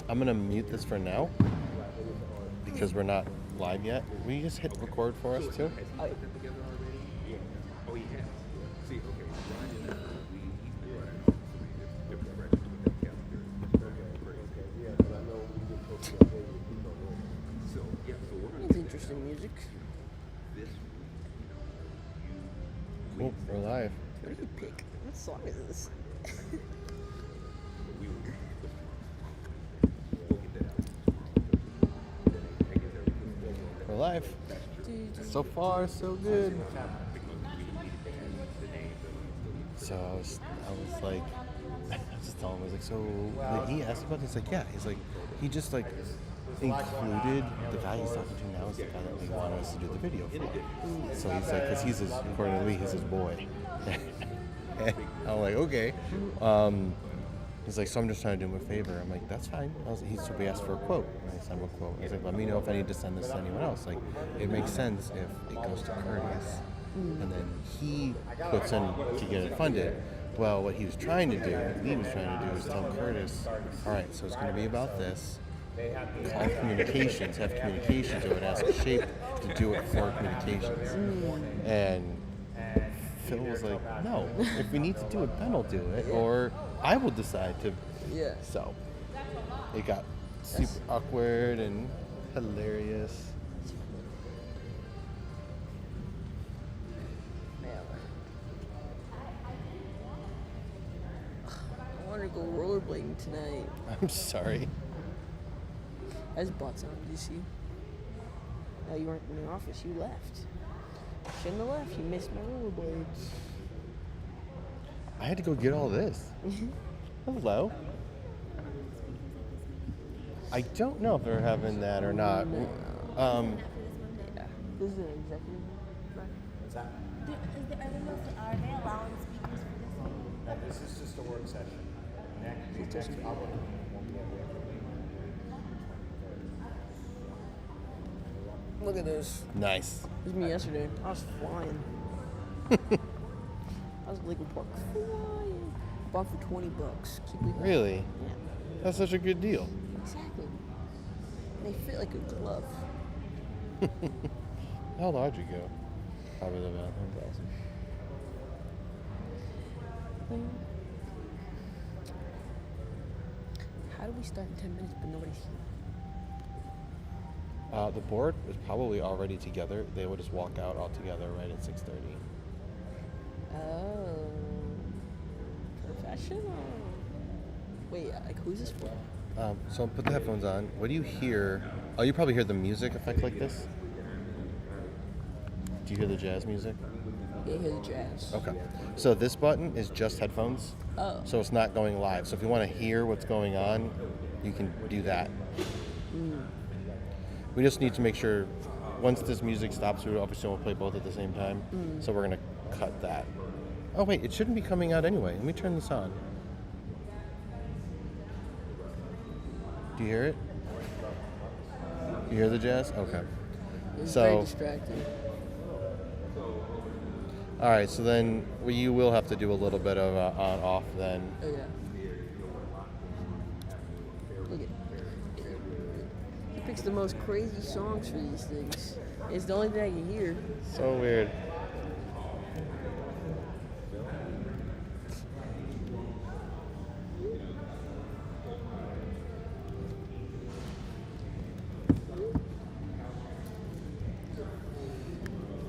I'm going to mute this for now because we're not live yet. Will you just hit record for us, too? Oh, Oh, he has. See, okay, Ryan, it's interesting music. Cool, we're live. Where did you pick? What song is this? We're live. So far, so good. So I was like, I was just telling him, I was like, so like, he asked about it. He's like, yeah. He's like, he just like included the guy he's talking to now is the guy that we wanted us to do the video for. So he's like, because he's his, according to me, he's his boy. And I'm like, okay. He's like, so I'm just trying to do him a favor. I'm like, that's fine. So we asked for a quote. And I sent him a quote. He's like, let me know if I need to send this to anyone else. Like, it makes sense if it goes to Curtis. And then he puts in to get it funded. Well, what he was trying to do, what Lee was trying to do, is tell Curtis, all right, so it's going to be about this. Call communications, have communications. I would ask Shape to do it for communications. And Phil was like, no, if we need to do it, Ben will do it, or I will decide to. Yeah. So it got super awkward and hilarious. Man, I want to go rollerblading tonight. I'm sorry. I just bought some. Did you see? No, you weren't in the office. You left. Shouldn't have left. You missed my rollerblades. I had to go get all this. Hello. I don't know if they're having that or not. Yeah. This is an executive. What's that? Are they allowing speakers for this one? No, this is just a work session. Next public won't be able Look at this. Nice. This was me yesterday. I was flying. I was at Lakewood Park flying. Bought for $20. Keep it. Really? Yeah. That's such a good deal. Exactly. They fit like a glove. How large you go? Probably the bathroom. How do we start in 10 minutes but nobody's here? The board is probably already together. They will just walk out all together right at 6:30. Oh. Professional. Wait, like who's this for? So put the headphones on. What do you hear? Oh, you probably hear the music effect like this. Do you hear the jazz music? Yeah, hear the jazz. Okay. So this button is just headphones. Oh. So it's not going live. So if you want to hear what's going on, you can do that. We just need to make sure once this music stops, we obviously won't play both at the same time. So we're going to cut that. Oh, wait, it shouldn't be coming out anyway. Let me turn this on. Do you hear it? You hear the jazz? Okay. It's So- very distracting. All right, so then you will have to do a little bit of on-off then. Oh yeah. Look at. He picks the most crazy songs for these things. It's the only thing I can hear. So weird.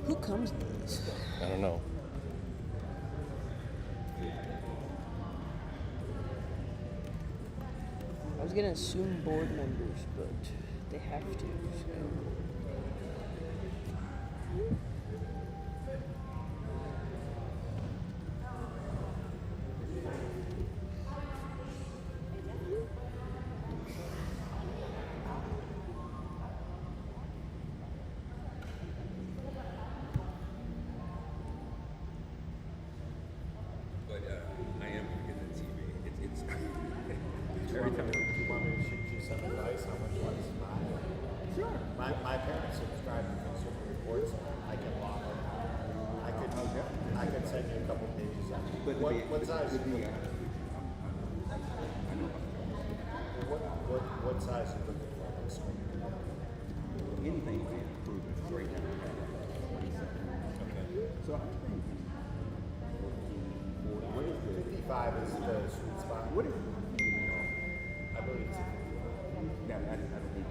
Who comes to these? I don't know. I was gonna assume board members, but they have to. So. but I am looking at TV. It's every time. Do you want me to shoot you some advice on which ones to buy? Sure. My parents subscribe to Consumer Reports. I can log them. I could send you a couple pages on it. What size? What what size are you looking for next week? Anything to improve right now. 27. Okay. So I think. What is the? 55 is the sweet spot. What is? I believe it's a 55. Yeah, I don't think.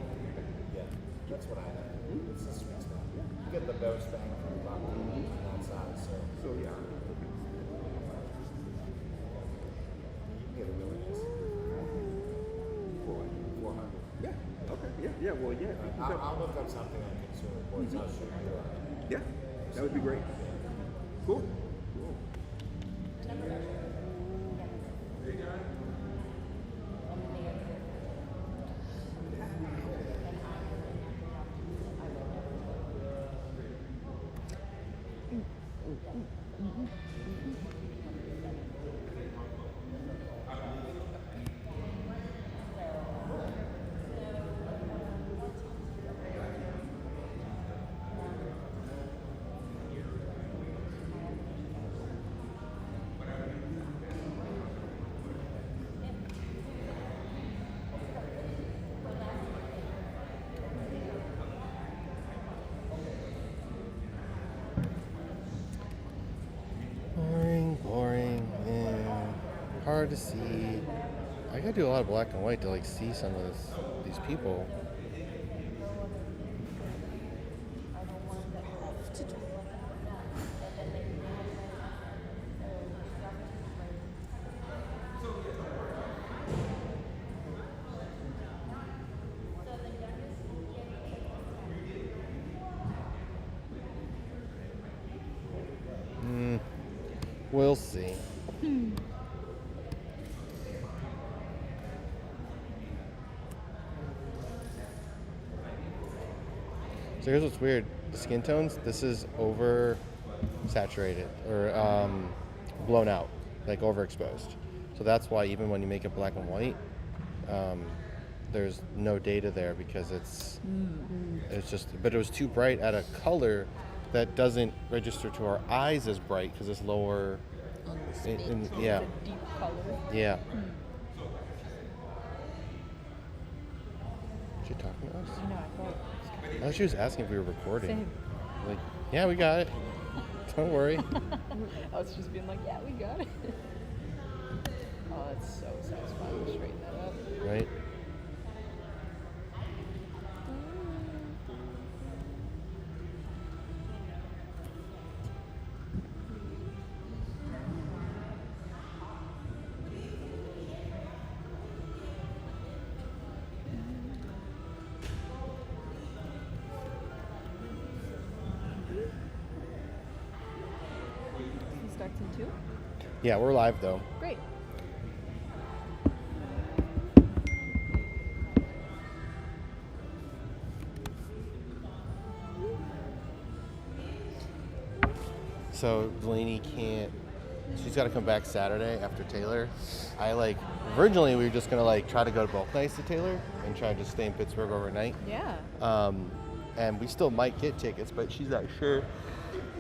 Yeah, that's what I have. It's the sweet spot. You get the most bang for your buck on that size, so So yeah. you can get a really nice 400. Yeah. Okay. Yeah. Well, yeah. I'll look up something on Consumer Reports. I'll shoot you. Yeah. That would be great. Cool. Boring. Yeah. Hard to see. I gotta do a lot of black and white to like see some of these people. We'll see. So here's what's weird. The skin tones, this is over saturated or blown out, like overexposed. So that's why even when you make it black and white, there's no data there because it's just, but it was too bright at a color that doesn't register to our eyes as bright because it's lower. Yeah. It's a deep color. Yeah. Is she talking to us? I know, I thought she was asking if we were recording. Same. Like, yeah, we got it. Don't worry. I was just being like, yeah, we got it. Oh, that's so satisfying to straighten that up. Right? He starts in 2? Yeah, we're live though. Great. So Delaney can't. She's got to come back Saturday after Taylor. Originally we were just gonna try to go to both nights to Taylor and try to just stay in Pittsburgh overnight. Yeah. And we still might get tickets, but she's not sure.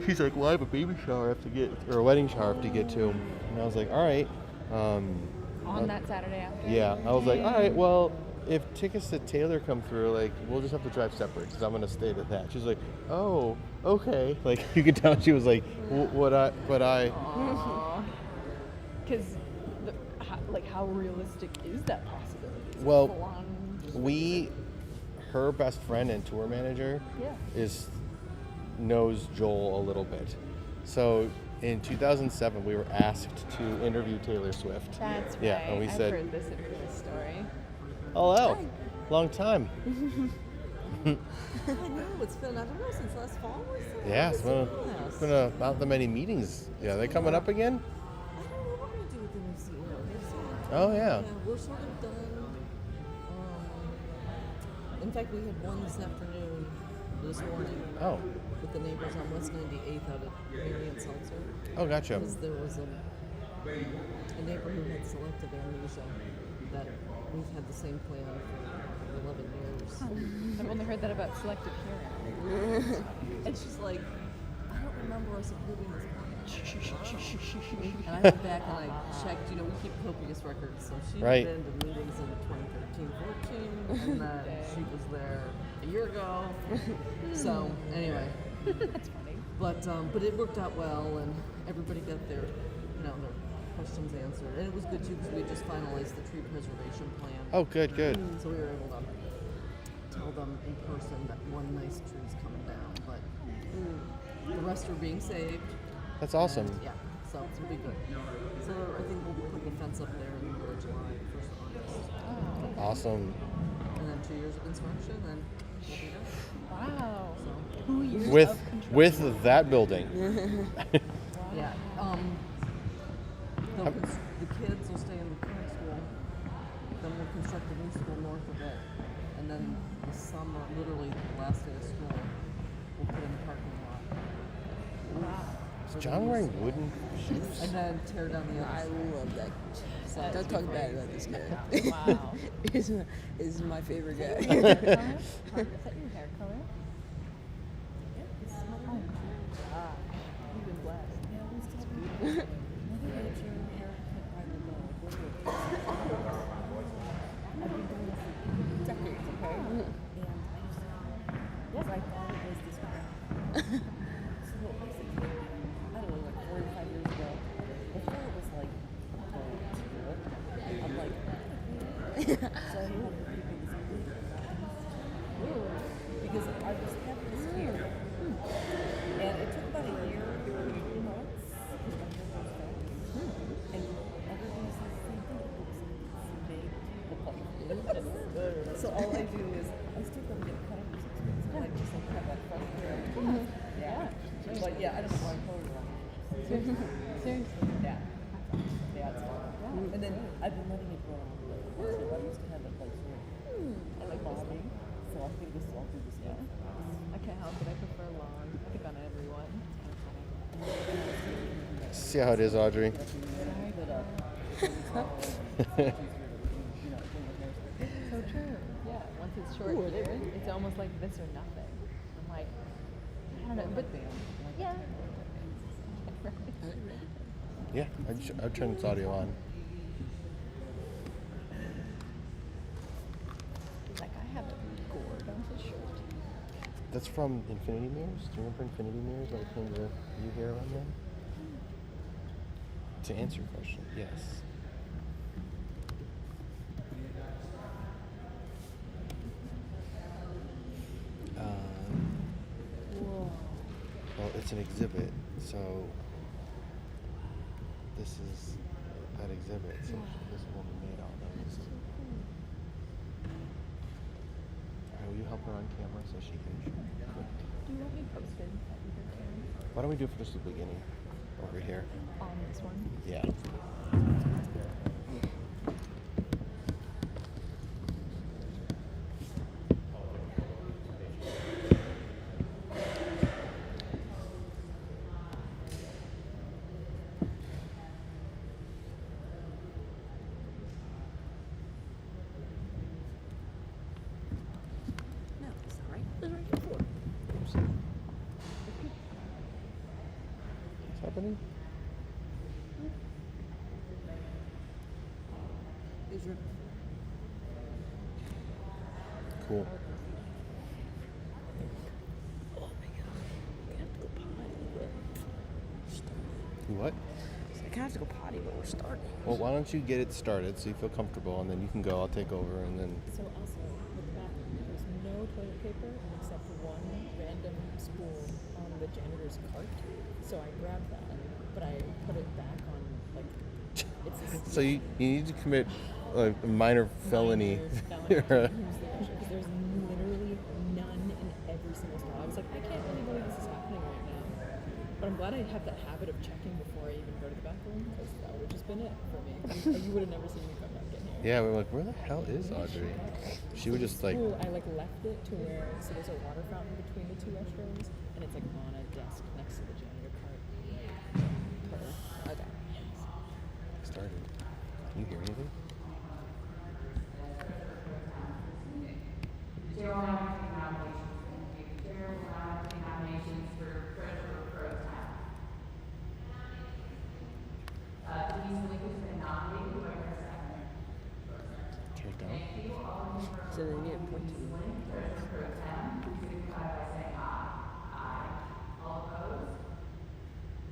She's like, well, I have a baby shower I have to get, or a wedding shower I have to get to. And I was like, all right. On that Saturday after? Yeah, I was like, all right, well, if tickets to Taylor come through, we'll just have to drive separate because I'm going to stay to that. She's like, oh, okay. You could tell she was like, Because, how realistic is that possibility? Is it Well, full-on- her best friend and tour manager Yeah. knows Joel a little bit. So in 2007, we were asked to interview Taylor Swift. That's right. Yeah, and we I've said, heard this story. hello, long time. I know, it's been, I don't know, since last fall or something. Yeah, it's been not that many meetings. Yeah, they coming up again? I don't know what we're going to do with the new CEO. Oh, yeah. We're sort of done. In fact, we had one this afternoon, this morning, Oh, with the neighbors on West 98th out at Mary and Seltzer. oh, gotcha. Because there was a neighbor who had selective amnesia that we've had the same plan for 11 years. I've only heard that about selective hearing. And she's like, I don't remember us approving this plan. And I went back and I checked, we keep copious records. So she'd Right. been to meetings in 2013, 14, and then she was there a year ago. So anyway, That's funny. but it worked out well, and everybody got their questions answered, and it was good too because we just finalized the tree preservation plan. Oh, good, good. So we were able to tell them in person that one nice tree is coming down, but the rest are being saved. That's awesome. And, yeah, so it'll be good. So I think we'll be putting a fence up there in the middle of July, 1st of August. Awesome. And then 2 years of construction, then we'll be done. Wow. So, 2 years With of construction. with that building. yeah. The kids will stay in the current school. Then we'll construct a new school north of it. And then the summer, literally the last day of school, we'll put in the parking lot. Wow. Is John wearing wooden shoes? And then tear down the I other. love that. That's Don't talk bad about this guy. Wow. He's my favorite Is guy. that your hair color? Oh, God. You've been blessed. I've been doing this for decades, okay? And I used to, I thought it was this brown. So basically, I don't know, like 4 or 5 years ago, before it was like gold, I'm like, so I had to keep this because I was having this hair, and it took about a year or 2 months because my hair was fat, and everybody says the same thing. It looks like so all I do is I still go to get a cut every 6 months. I like just like have that fresh hair. Yeah. But yeah, I just want to color one. Seriously. Yeah. Yeah, it's fun. And then I've been letting it grow on the way. So I used to have it like here. I like bobbing. So I think this I'll do this now. I can't help it. I prefer long. I pick on everyone. See how it is, Audrey. So true. Yeah. Once it's short here, it's almost like this or nothing. I'm like, I don't know, but yeah. Yeah, I'd turn this audio on. Like I have a gourd on his shirt. That's from Infinity Mirrors. Do you remember Infinity Mirrors when it came to you hair on them? To answer your question, yes. Well, it's an exhibit, so this is that exhibit. So this woman made all those. Alright, will you help her on camera so she can? Do you want me posted at either camera? Why don't we do it for just the beginning over here? On this one? Yeah. No, it's not right. It's right before. What's happening? Is your Cool. oh my god. I have to go potty, but we're starting. You what? I kind of have to go potty, but we're starting. Well, why don't you get it started so you feel comfortable, and then you can go. I'll take over, and then. So also, with the bathroom, there's no toilet paper except one random spool on the janitor's cart. So I grabbed that, but I put it back on, like, it's a So you need to commit a minor felony. Because there's literally none in every single stall. I was like, I can't really believe this is happening right now. But I'm glad I have that habit of checking before I even go to the bathroom, because that would have just been it for me. You would have never seen me come back in here. Yeah, we're like, where the hell is Audrey? She would just like. School, I like left it to where, so there's a water fountain between the two restrooms, and it's like on a desk next to the janitor cart. Okay. Started. Can you hear anything? Zero nominations. Zero nominations for treasurer pro tem. Denise Lincoln's been nominated. Do I hear a second? No? So they need a point to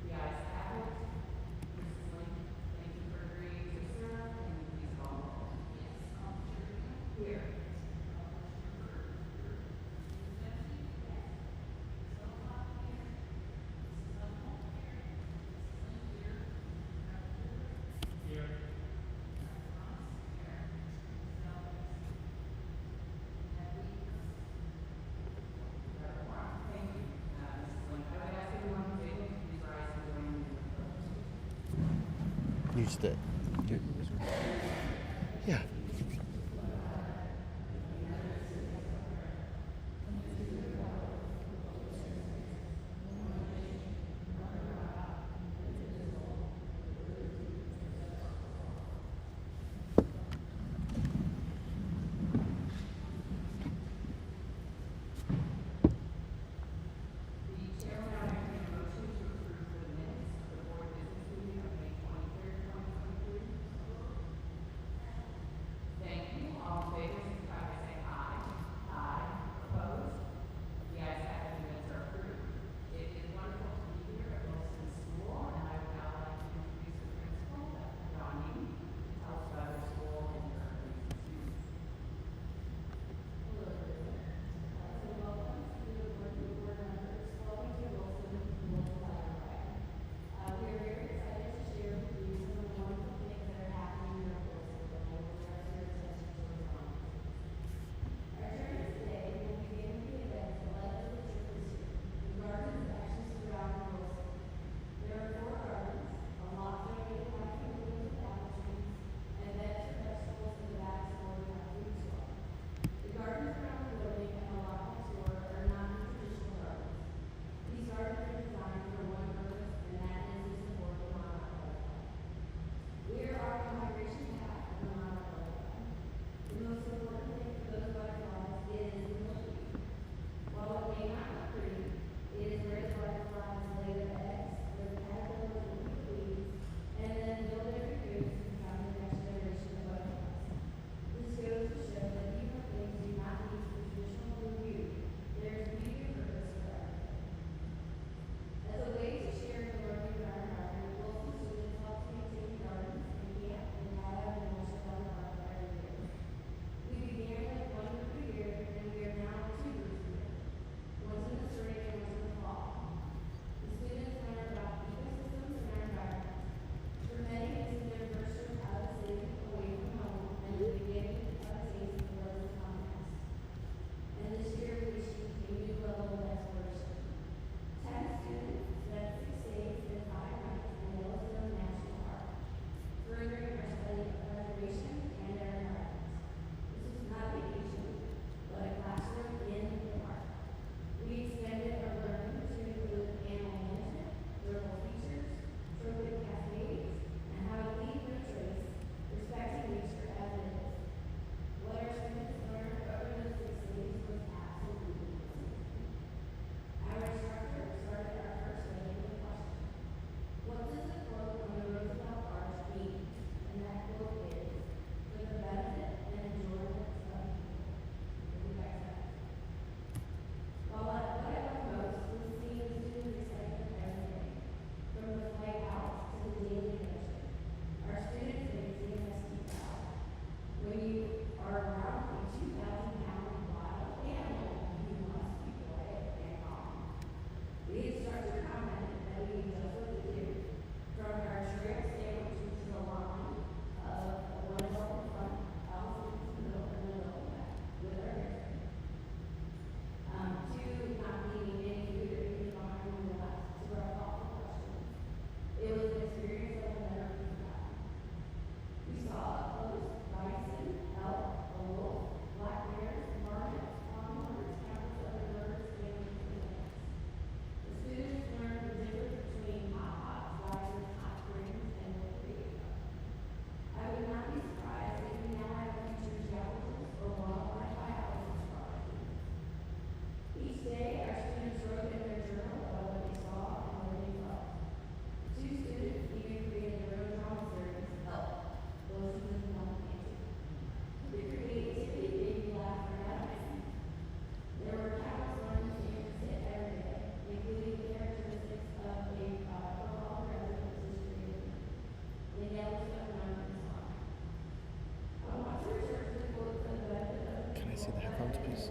The ayes have it. Mrs. Link, thank you for agreeing to serve. Can you please call the roll? Yes. Here. You stay. Yeah. see the headphones, please?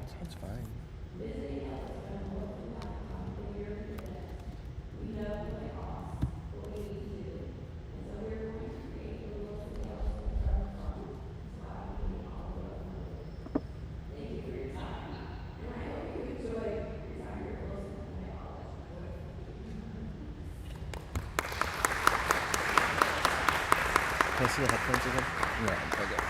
Sounds fine. Can I see the headphones again? Yeah, okay.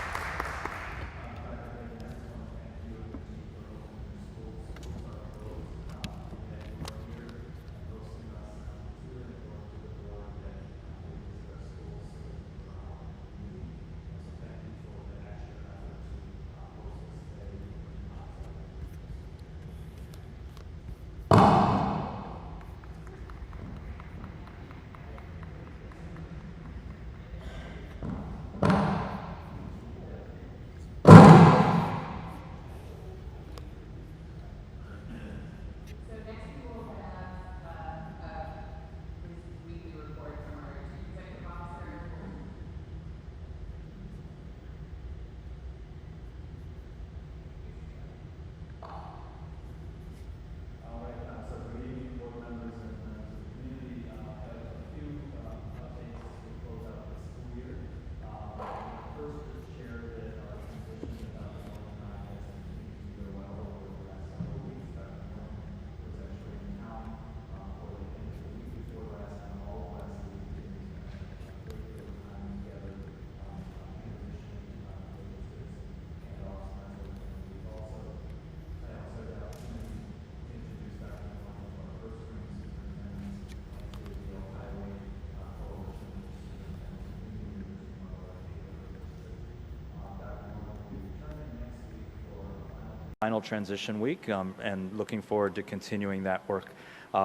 So next we will have this weekly report from our Chief Executive Officer. All right, so good evening, board members and members of the community. I have a few updates as we close out the school year. First, to share that our transition about the has continued to go well over the last several weeks. Dr. Moore was actually in town for the end of the week before last, and all of last week. We spent a great deal of time together transitioning and also we've also I also had the opportunity to introduce Dr. Moore to our first string superintendents and to the Highway Coalition of Superintendents from our neighborhood district. Dr. Moore will be returning next week for final transition week, and looking forward to continuing that work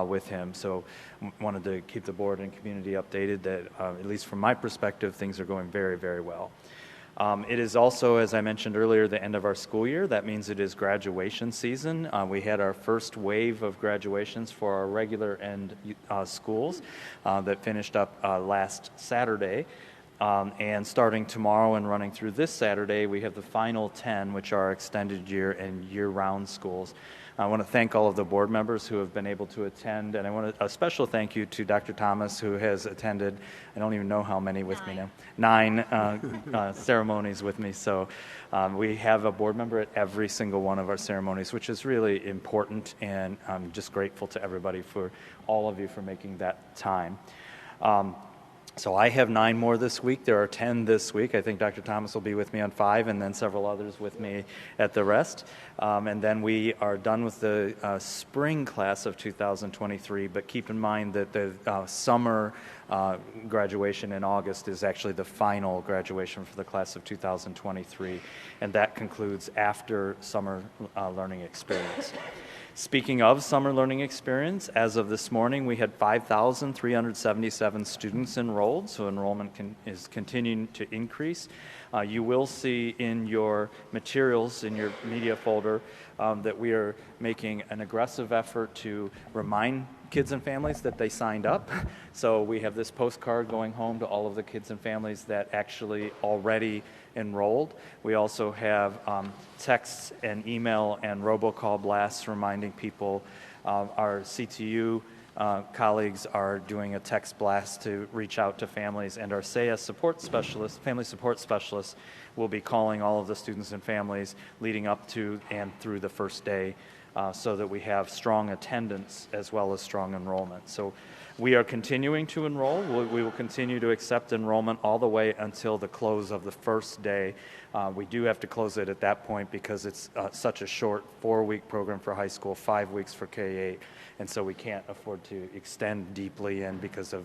with him. So wanted to keep the board and community updated that, at least from my perspective, things are going very, very well. It is also, as I mentioned earlier, the end of our school year. That means it is graduation season. We had our first wave of graduations for our regular end schools that finished up last Saturday. And starting tomorrow and running through this Saturday, we have the final 10, which are extended year and year-round schools. I want to thank all of the board members who have been able to attend, and I want a special thank you to Dr. Thomas, who has attended, I don't even know how many with me now, 9 ceremonies with me. So we have a board member at every single one of our ceremonies, which is really important, and I'm just grateful to everybody, for all of you, for making that time. So I have 9 more this week. There are 10 this week. I think Dr. Thomas will be with me on 5, and then several others with me at the rest. And then we are done with the spring class of 2023, but keep in mind that the summer graduation in August is actually the final graduation for the class of 2023, and that concludes after summer learning experience. Speaking of summer learning experience, as of this morning, we had 5,377 students enrolled, so enrollment is continuing to increase. You will see in your materials, in your media folder, that we are making an aggressive effort to remind kids and families that they signed up. So we have this postcard going home to all of the kids and families that actually already enrolled. We also have texts and email and robocall blasts reminding people. Our CTU colleagues are doing a text blast to reach out to families, and our SAYA support specialists, family support specialists, will be calling all of the students and families leading up to and through the first day, so that we have strong attendance as well as strong enrollment. So we are continuing to enroll. We will continue to accept enrollment all the way until the close of the first day. We do have to close it at that point because it's such a short 4-week program for high school, 5 weeks for K-8, and so we can't afford to extend deeply in because of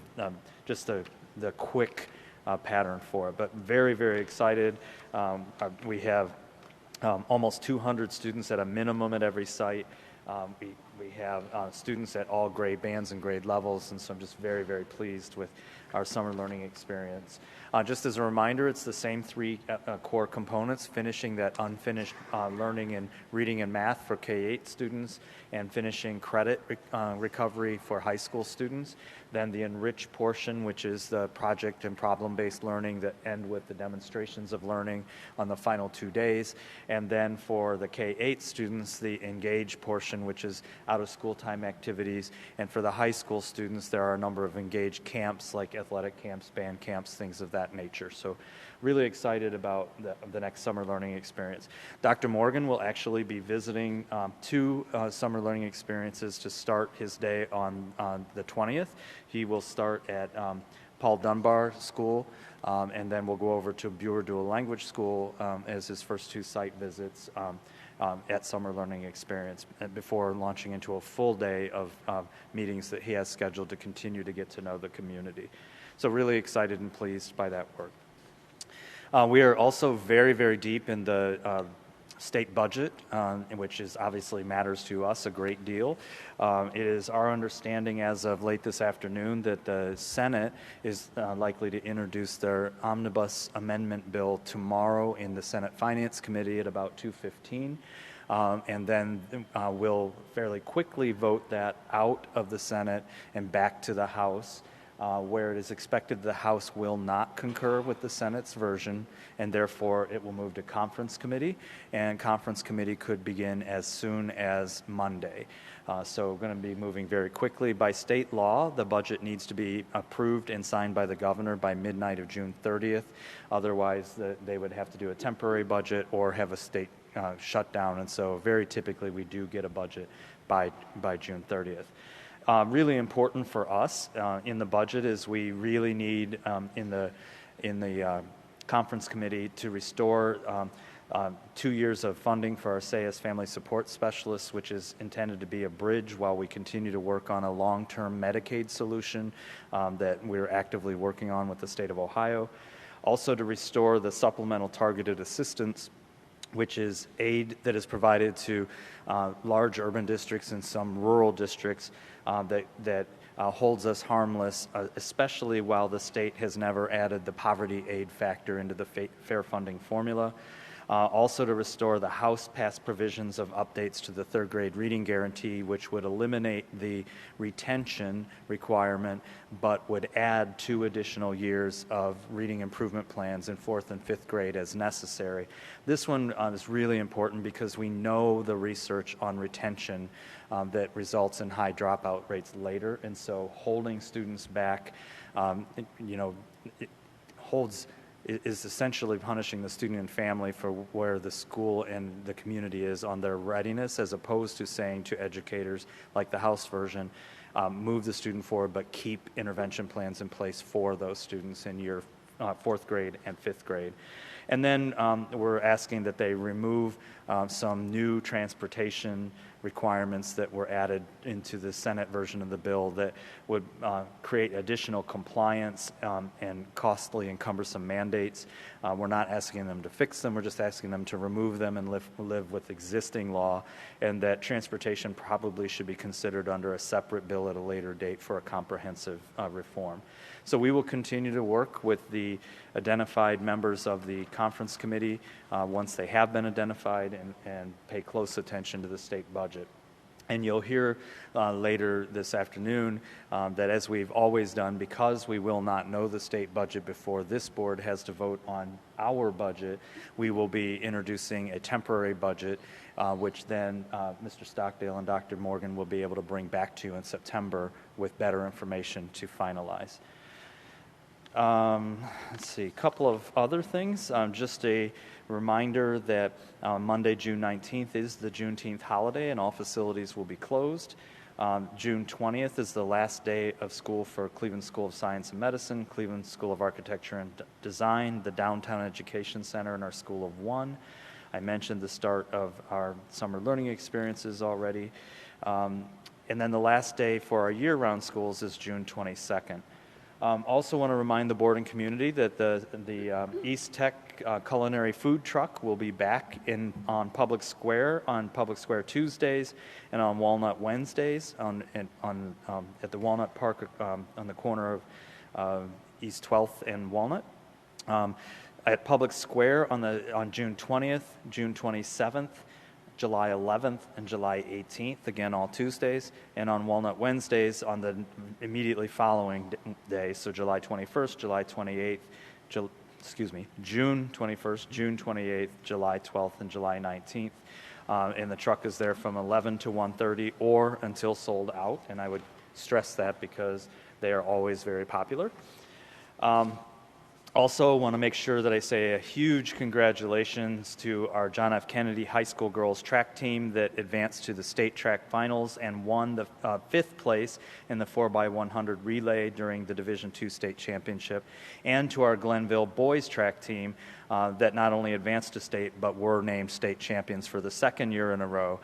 just the quick pattern for it. But very, very excited. We have almost 200 students at a minimum at every site. We have students at all grade bands and grade levels, and so I'm just very, very pleased with our summer learning experience. Just as a reminder, it's the same three core components: finishing that unfinished learning in reading and math for K-8 students, and finishing credit recovery for high school students. Then the enriched portion, which is the project and problem-based learning that end with the demonstrations of learning on the final 2 days. And then for the K-8 students, the engaged portion, which is out-of-school time activities. And for the high school students, there are a number of engaged camps like athletic camps, band camps, things of that nature. So really excited about the next summer learning experience. Dr. Morgan will actually be visiting 2 summer learning experiences to start his day on the 20th. He will start at Paul Dunbar School, and then we'll go over to Buer Dual Language School as his first 2 site visits at Summer Learning Experience before launching into a full day of meetings that he has scheduled to continue to get to know the community. So really excited and pleased by that work. We are also very, very deep in the state budget, which is obviously matters to us a great deal. It is our understanding as of late this afternoon that the Senate is likely to introduce their omnibus amendment bill tomorrow in the Senate Finance Committee at about 2:15. And then we'll fairly quickly vote that out of the Senate and back to the House, where it is expected the House will not concur with the Senate's version, and therefore it will move to conference committee, and conference committee could begin as soon as Monday. So we're going to be moving very quickly. By state law, the budget needs to be approved and signed by the governor by midnight of June 30th. Otherwise, they would have to do a temporary budget or have a state shutdown, and so very typically we do get a budget by June 30th. Really important for us in the budget is we really need in the conference committee to restore 2 years of funding for our SAES Family Support Specialists, which is intended to be a bridge while we continue to work on a long-term Medicaid solution that we're actively working on with the state of Ohio. Also to restore the supplemental targeted assistance, which is aid that is provided to large urban districts and some rural districts that holds us harmless, especially while the state has never added the poverty aid factor into the fair funding formula. Also to restore the House-passed provisions of updates to the third grade reading guarantee, which would eliminate the retention requirement, but would add 2 additional years of reading improvement plans in 4th and 5th grade as necessary. This one is really important because we know the research on retention that results in high dropout rates later, and so holding students back, is essentially punishing the student and family for where the school and the community is on their readiness, as opposed to saying to educators, like the House version, move the student forward, but keep intervention plans in place for those students in year 4th grade and 5th grade. And then we're asking that they remove some new transportation requirements that were added into the Senate version of the bill that would create additional compliance and costly and cumbersome mandates. We're not asking them to fix them, we're just asking them to remove them and live with existing law, and that transportation probably should be considered under a separate bill at a later date for a comprehensive reform. So we will continue to work with the identified members of the conference committee once they have been identified and pay close attention to the state budget. And you'll hear later this afternoon that, as we've always done, because we will not know the state budget before this board has to vote on our budget, we will be introducing a temporary budget, which then Mr. Stockdale and Dr. Morgan will be able to bring back to you in September with better information to finalize. Let's see, a couple of other things. Just a reminder that Monday, June 19th is the Juneteenth holiday, and all facilities will be closed. June 20th is the last day of school for Cleveland School of Science and Medicine, Cleveland School of Architecture and Design, the Downtown Education Center, and our School of One. I mentioned the start of our summer learning experiences already. And then the last day for our year-round schools is June 22nd. Also want to remind the board and community that the East Tech culinary food truck will be back on Public Square Tuesdays and on Walnut Wednesdays at the Walnut Park on the corner of East 12th and Walnut. At Public Square on June 20th, June 27th, July 11th, and July 18th, again all Tuesdays, and on Walnut Wednesdays on the immediately following day, so July 21st, July 28th, June 21st, June 28th, July 12th, and July 19th. And the truck is there from 11 to 1:30 or until sold out, and I would stress that because they are always very popular. Also, want to make sure that I say a huge congratulations to our John F. Kennedy High School girls track team that advanced to the state track finals and won the 5th place in the 4x100 relay during the Division II state championship, and to our Glenville boys track team that not only advanced to state but were named state champions for the 2nd year in a row.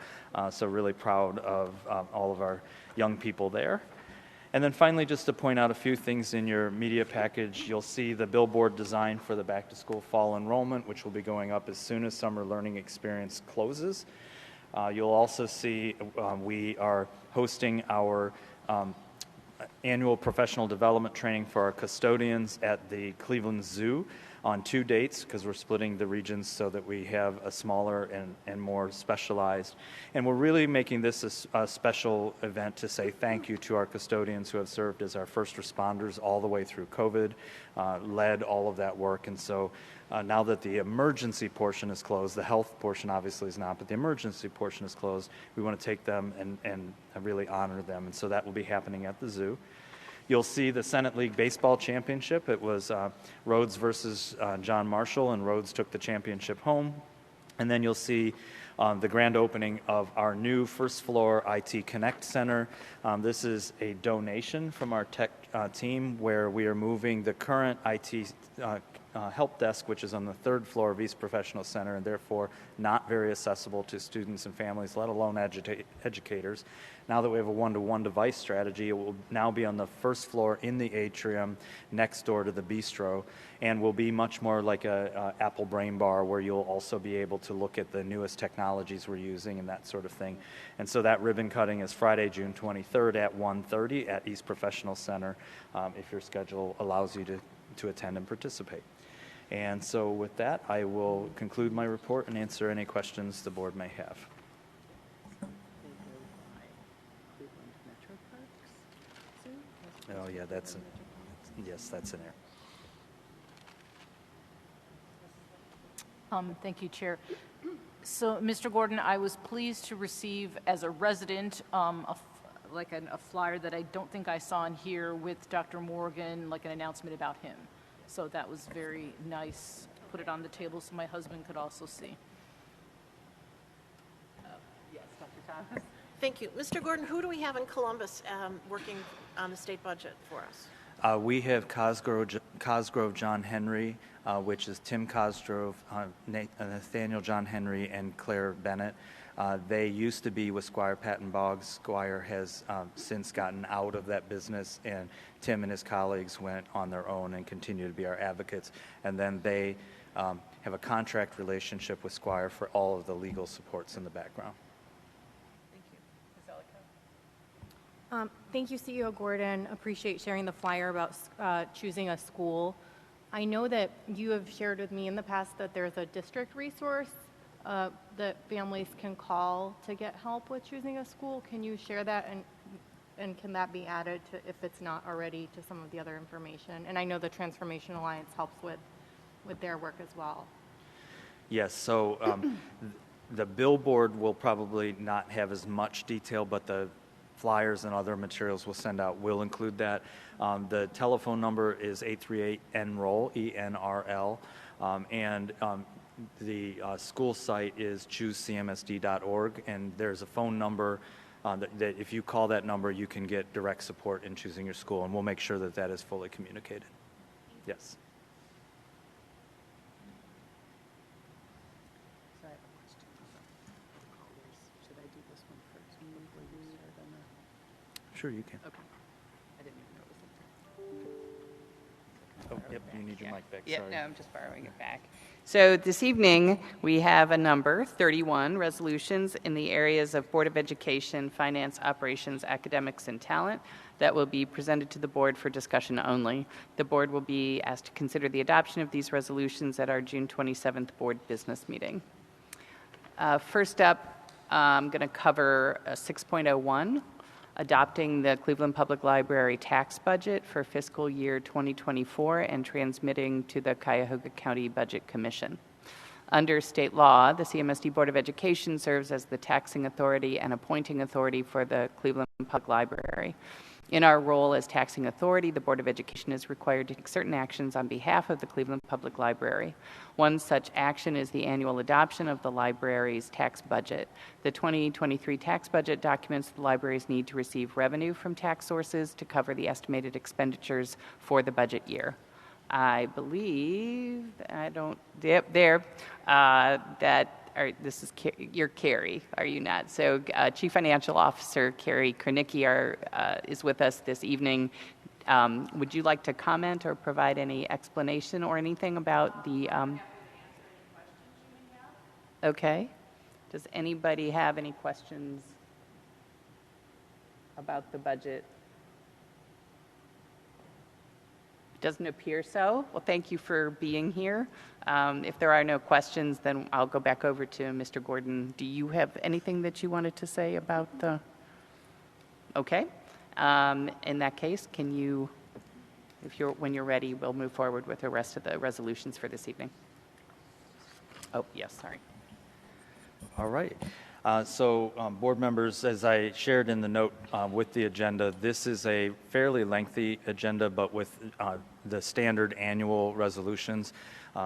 So really proud of all of our young people there. And then finally, just to point out a few things in your media package, you'll see the billboard design for the back-to-school fall enrollment, which will be going up as soon as summer learning experience closes. You'll also see we are hosting our annual professional development training for our custodians at the Cleveland Zoo on 2 dates, because we're splitting the regions so that we have a smaller and more specialized. And we're really making this a special event to say thank you to our custodians who have served as our first responders all the way through COVID, led all of that work. And so now that the emergency portion is closed, the health portion obviously is not, but the emergency portion is closed, we want to take them and really honor them. And so that will be happening at the zoo. You'll see the Senate League Baseball Championship. It was Rhodes versus John Marshall, and Rhodes took the championship home. And then you'll see the grand opening of our new first floor IT Connect Center. This is a donation from our tech team where we are moving the current IT help desk, which is on the 3rd floor of East Professional Center and therefore not very accessible to students and families, let alone educators. Now that we have a one-to-one device strategy, it will now be on the 1st floor in the atrium next door to the bistro, and will be much more like a Apple Brain Bar, where you'll also be able to look at the newest technologies we're using and that sort of thing. And so that ribbon cutting is Friday, June 23rd at 1:30 at East Professional Center, if your schedule allows you to attend and participate. And so with that, I will conclude my report and answer any questions the board may have. Oh yeah, that's in there. Thank you, Chair. So, Mr. Gordon, I was pleased to receive as a resident a flyer that I don't think I saw in here with Dr. Morgan, like an announcement about him. So that was very nice. Put it on the table so my husband could also see. Yes, Dr. Thomas. Thank you. Mr. Gordon, who do we have in Columbus working on the state budget for us? We have Cosgrove John Henry, which is Tim Cosgrove, Nathaniel John Henry, and Claire Bennett. They used to be with Squire Patton Boggs. Squire has since gotten out of that business, and Tim and his colleagues went on their own and continue to be our advocates. And then they have a contract relationship with Squire for all of the legal supports in the background. Thank you, CEO Gordon. Appreciate sharing the flyer about choosing a school. I know that you have shared with me in the past that there's a district resource that families can call to get help with choosing a school. Can you share that, and can that be added to, if it's not already, to some of the other information? And I know the Transformation Alliance helps with their work as well. Yes, so the billboard will probably not have as much detail, but the flyers and other materials we'll send out will include that. The telephone number is 838-ENROLL, ENRL, and the school site is choosecmsd.org, and there's a phone number that if you call that number, you can get direct support in choosing your school, and we'll make sure that that is fully communicated. Yes. Sure, you can. Okay. I didn't even notice it. Yep, you need your mic back, Yeah, sorry. no, I'm just borrowing it back. So this evening, we have a number, 31 resolutions in the areas of Board of Education, Finance, Operations, Academics, and Talent that will be presented to the board for discussion only. The board will be asked to consider the adoption of these resolutions at our June 27th board business meeting. First up, I'm going to cover 6.01, adopting the Cleveland Public Library tax budget for fiscal year 2024 and transmitting to the Cuyahoga County Budget Commission. Under state law, the CMSD Board of Education serves as the taxing authority and appointing authority for the Cleveland Public Library. In our role as taxing authority, the Board of Education is required to take certain actions on behalf of the Cleveland Public Library. One such action is the annual adoption of the library's tax budget. The 2023 tax budget documents the library's need to receive revenue from tax sources to cover the estimated expenditures for the budget year. I believe, this is you're Carrie, are you not? So Chief Financial Officer Carrie Kernicki is with us this evening. Would you like to comment or provide any explanation or anything about the... Okay. Does anybody have any questions about the budget? Doesn't appear so. Well, thank you for being here. If there are no questions, then I'll go back over to Mr. Gordon. Do you have anything that you wanted to say about the... Okay. In that case, can you, when you're ready, we'll move forward with the rest of the resolutions for this evening. Oh, yes, sorry. All right. Board members, as I shared in the note with the agenda, this is a fairly lengthy agenda, but with the standard annual resolutions.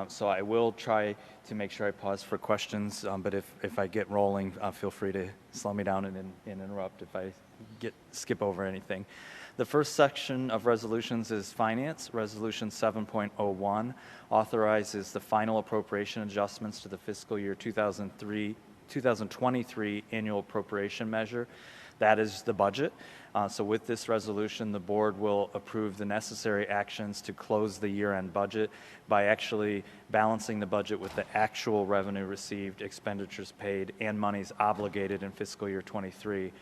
So I will try to make sure I pause for questions, but if I get rolling, feel free to slow me down and interrupt if I skip over anything. The first section of resolutions is Finance. Resolution 7.01 authorizes the final appropriation adjustments to the fiscal year 2023 annual appropriation measure. That is the budget. So with this resolution, the board will approve the necessary actions to close the year-end budget by actually balancing the budget with the actual revenue received, expenditures paid, and monies obligated in fiscal year 23,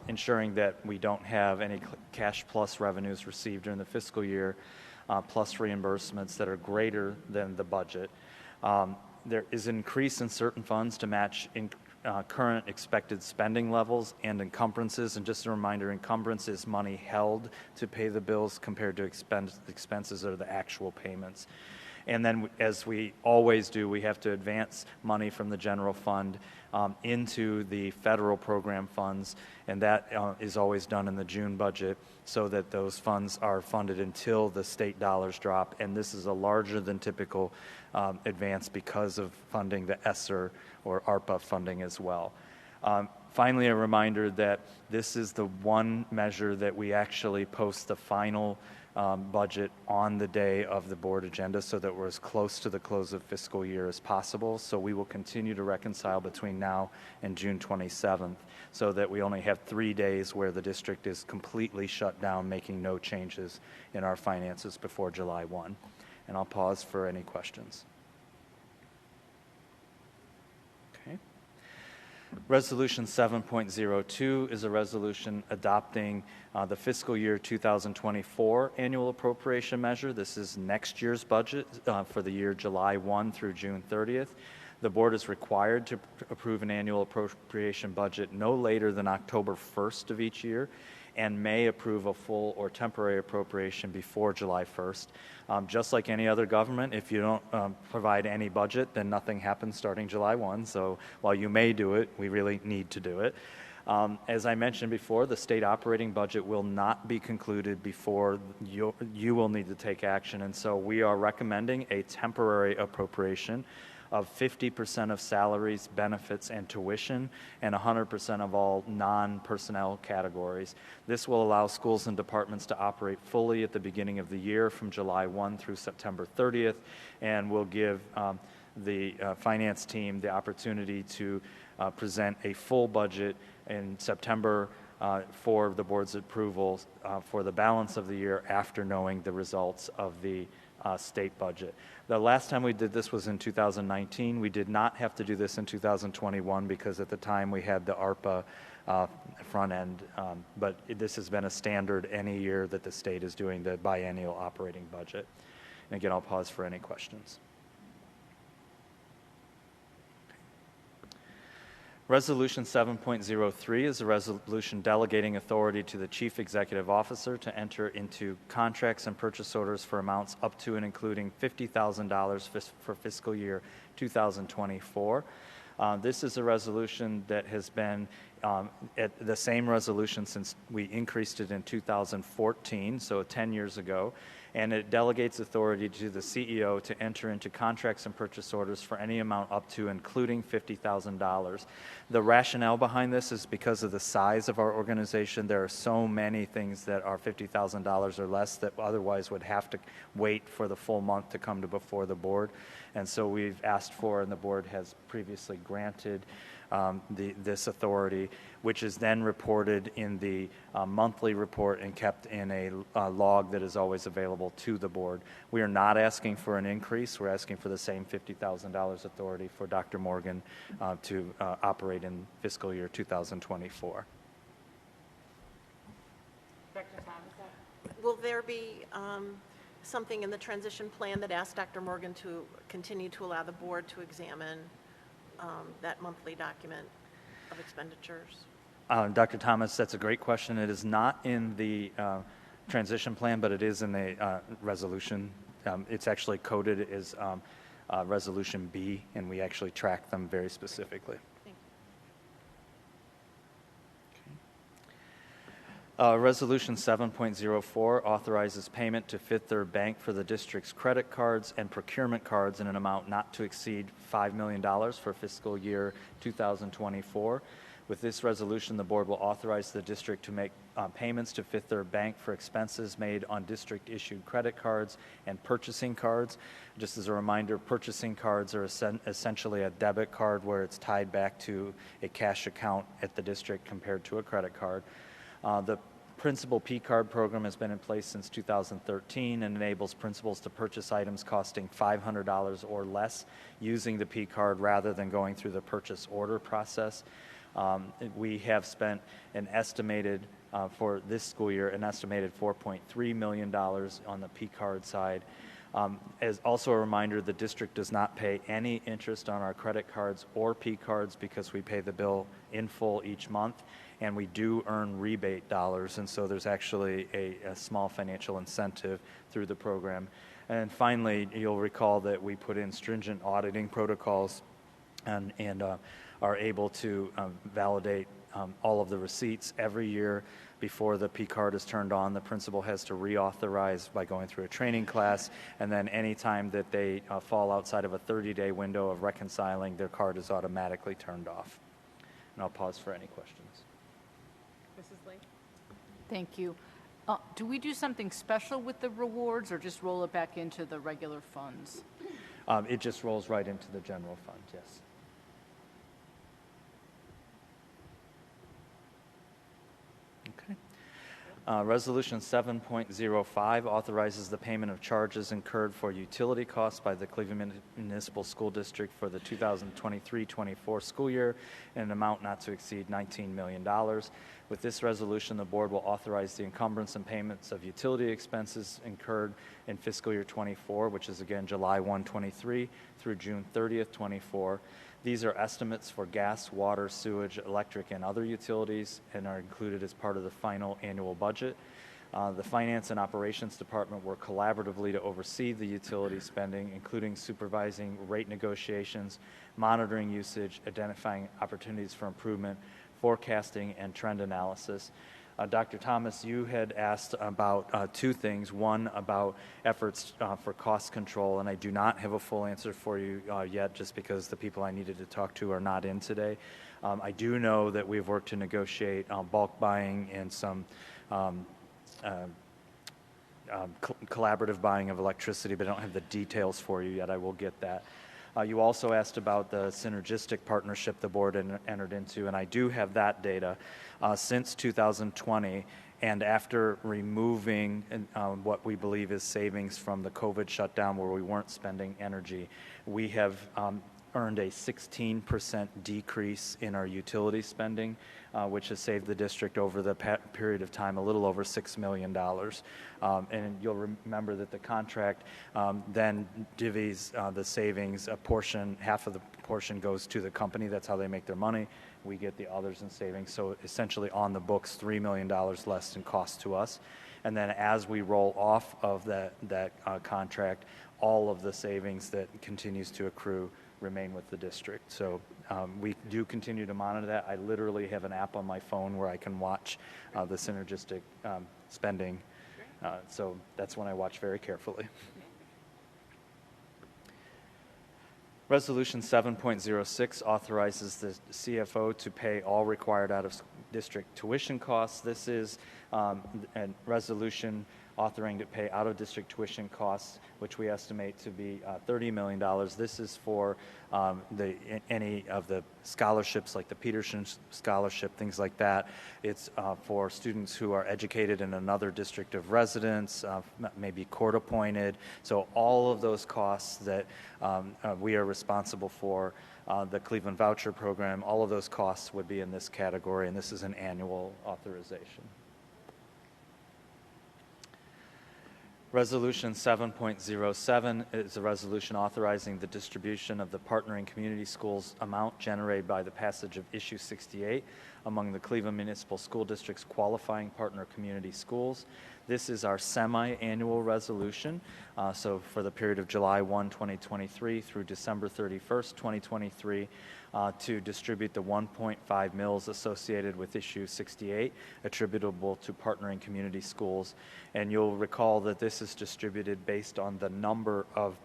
ensuring that we don't have any cash plus revenues received during the fiscal year, plus reimbursements that are greater than the budget. There is an increase in certain funds to match current expected spending levels and encumbrances. And just a reminder, encumbrance is money held to pay the bills compared to expenses or the actual payments. And then, as we always do, we have to advance money from the general fund into the federal program funds, and that is always done in the June budget so that those funds are funded until the state dollars drop. And this is a larger than typical advance because of funding the ESSER or ARPA funding as well. Finally, a reminder that this is the one measure that we actually post the final budget on the day of the board agenda so that we're as close to the close of fiscal year as possible. So we will continue to reconcile between now and June 27th so that we only have 3 days where the district is completely shut down, making no changes in our finances before July 1. And I'll pause for any questions. Okay. Resolution 7.02 is a resolution adopting the fiscal year 2024 annual appropriation measure. This is next year's budget for the year July 1 through June 30th. The board is required to approve an annual appropriation budget no later than October 1st of each year, and may approve a full or temporary appropriation before July 1st. Just like any other government, if you don't provide any budget, then nothing happens starting July 1. So while you may do it, we really need to do it. As I mentioned before, the state operating budget will not be concluded before you will need to take action. And so we are recommending a temporary appropriation of 50% of salaries, benefits, and tuition, and 100% of all non-personnel categories. This will allow schools and departments to operate fully at the beginning of the year from July 1 through September 30th, and will give the finance team the opportunity to present a full budget in September for the board's approval for the balance of the year after knowing the results of the state budget. The last time we did this was in 2019. We did not have to do this in 2021 because at the time we had the ARPA front end, but this has been a standard any year that the state is doing the biennial operating budget. And again, I'll pause for any questions. Resolution 7.03 is a resolution delegating authority to the Chief Executive Officer to enter into contracts and purchase orders for amounts up to and including $50,000 for fiscal year 2024. This is a resolution that has been at the same resolution since we increased it in 2014, so 10 years ago, and it delegates authority to the CEO to enter into contracts and purchase orders for any amount up to including $50,000. The rationale behind this is because of the size of our organization. There are so many things that are $50,000 or less that otherwise would have to wait for the full month to come to before the board. And so we've asked for, and the board has previously granted this authority, which is then reported in the monthly report and kept in a log that is always available to the board. We are not asking for an increase. We're asking for the same $50,000 authority for Dr. Morgan to operate in fiscal year 2024. Dr. Thomas? Will there be something in the transition plan that asks Dr. Morgan to continue to allow the board to examine that monthly document of expenditures? Dr. Thomas, that's a great question. It is not in the transition plan, but it is in the resolution. It's actually coded as Resolution B, and we actually track them very specifically. Thank you. Resolution 7.04 authorizes payment to Fifth Third Bank for the district's credit cards and procurement cards in an amount not to exceed $5 million for fiscal year 2024. With this resolution, the board will authorize the district to make payments to Fifth Third Bank for expenses made on district-issued credit cards and purchasing cards. Just as a reminder, purchasing cards are essentially a debit card where it's tied back to a cash account at the district compared to a credit card. The Principal P-Card program has been in place since 2013 and enables principals to purchase items costing $500 or less using the P-Card rather than going through the purchase order process. We have spent an estimated, for this school year, an estimated $4.3 million on the P-Card side. As also a reminder, the district does not pay any interest on our credit cards or P-Cards because we pay the bill in full each month, and we do earn rebate dollars, and so there's actually a small financial incentive through the program. And finally, you'll recall that we put in stringent auditing protocols and are able to validate all of the receipts every year. Before the P-Card is turned on, the principal has to reauthorize by going through a training class, and then any time that they fall outside of a 30-day window of reconciling, their card is automatically turned off. And I'll pause for any questions. Mrs. Lee? Thank you. Do we do something special with the rewards or just roll it back into the regular funds? It just rolls right into the general fund, yes. Okay. Resolution 7.05 authorizes the payment of charges incurred for utility costs by the Cleveland Municipal School District for the 2023-24 school year in an amount not to exceed $19 million. With this resolution, the board will authorize the encumbrance and payments of utility expenses incurred in fiscal year 24, which is again July 1, 23 through June 30th, 24. These are estimates for gas, water, sewage, electric, and other utilities and are included as part of the final annual budget. The Finance and Operations Department work collaboratively to oversee the utility spending, including supervising rate negotiations, monitoring usage, identifying opportunities for improvement, forecasting, and trend analysis. Dr. Thomas, you had asked about two things. One, about efforts for cost control, and I do not have a full answer for you yet just because the people I needed to talk to are not in today. I do know that we've worked to negotiate bulk buying and some collaborative buying of electricity, but I don't have the details for you yet. I will get that. You also asked about the synergistic partnership the board entered into, and I do have that data. Since 2020, And after removing what we believe is savings from the COVID shutdown where we weren't spending energy, we have earned a 16% decrease in our utility spending, which has saved the district over the period of time a little over $6 million. And you'll remember that the contract then divvies the savings, a portion, half of the portion goes to the company. That's how they make their money. We get the others in savings. So essentially on the books, $3 million less in cost to us. And then as we roll off of that contract, all of the savings that continues to accrue remain with the district. So we do continue to monitor that. I literally have an app on my phone where I can watch the synergistic spending. So that's one I watch very carefully. Resolution 7.06 authorizes the CFO to pay all required out-of-district tuition costs. This is a resolution authoring to pay out-of-district tuition costs, which we estimate to be $30 million. This is for any of the scholarships, like the Peterson Scholarship, things like that. It's for students who are educated in another district of residence, maybe court-appointed. So all of those costs that we are responsible for, the Cleveland Voucher Program, all of those costs would be in this category, and this is an annual authorization. Resolution 7.07 is a resolution authorizing the distribution of the partnering community schools amount generated by the passage of Issue 68 among the Cleveland Municipal School District's qualifying partner community schools. This is our semi-annual resolution, so for the period of July 1, 2023 through December 31st, 2023, to distribute the 1.5 mils associated with Issue 68 attributable to partnering community schools. And you'll recall that this is distributed based on the number of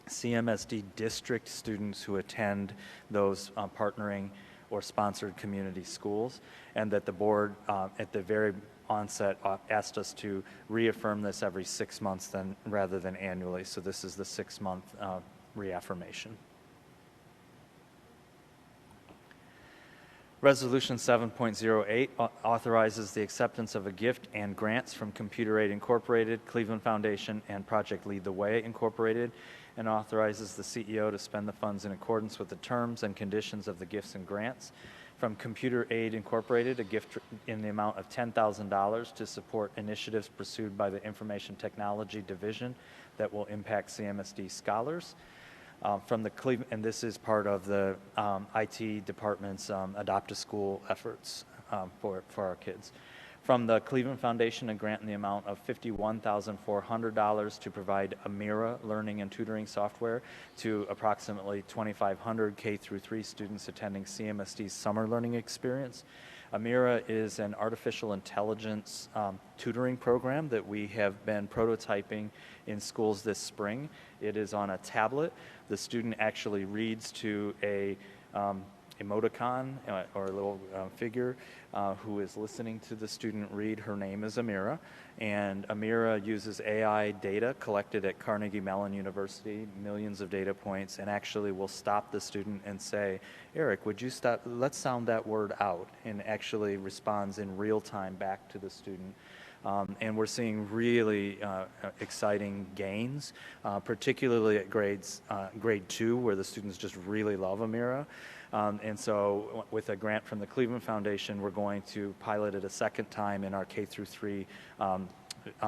CMSD district students who attend those partnering or sponsored community schools, and that the board at the very onset asked us to reaffirm this every 6 months rather than annually. So this is the 6-month reaffirmation. Resolution 7.08 authorizes the acceptance of a gift and grants from Computer Aid Incorporated, Cleveland Foundation, and Project Lead the Way Incorporated, and authorizes the CEO to spend the funds in accordance with the terms and conditions of the gifts and grants. From Computer Aid Incorporated, a gift in the amount of $10,000 to support initiatives pursued by the Information Technology Division that will impact CMSD scholars. From the Cleveland, and this is part of the IT department's Adopt a School efforts for our kids. From the Cleveland Foundation, a grant in the amount of $51,400 to provide Amira learning and tutoring software to approximately 2,500 K-3 students attending CMSD's summer learning experience. Amira is an artificial intelligence tutoring program that we have been prototyping in schools this spring. It is on a tablet. The student actually reads to a emoticon or a little figure who is listening to the student read. Her name is Amira, and Amira uses AI data collected at Carnegie Mellon University, millions of data points, and actually will stop the student and say, Eric, would you stop, let's sound that word out, and actually responds in real time back to the student. And we're seeing really exciting gains, particularly at grade 2, where the students just really love Amira. And so with a grant from the Cleveland Foundation, we're going to pilot it a second time in our K-3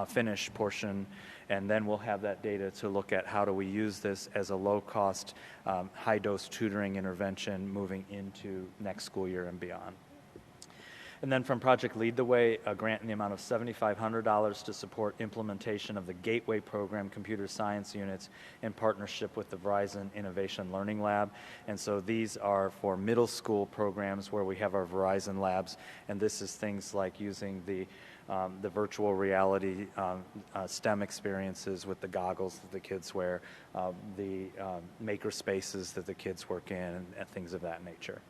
finish portion, and then we'll have that data to look at how do we use this as a low-cost, high-dose tutoring intervention moving into next school year and beyond. And then from Project Lead the Way, a grant in the amount of $7,500 to support implementation of the Gateway Program computer science units in partnership with the Verizon Innovation Learning Lab. And so these are for middle school programs where we have our Verizon labs, and this is things like using the virtual reality STEM experiences with the goggles that the kids wear, the maker spaces that the kids work in, and things of that nature.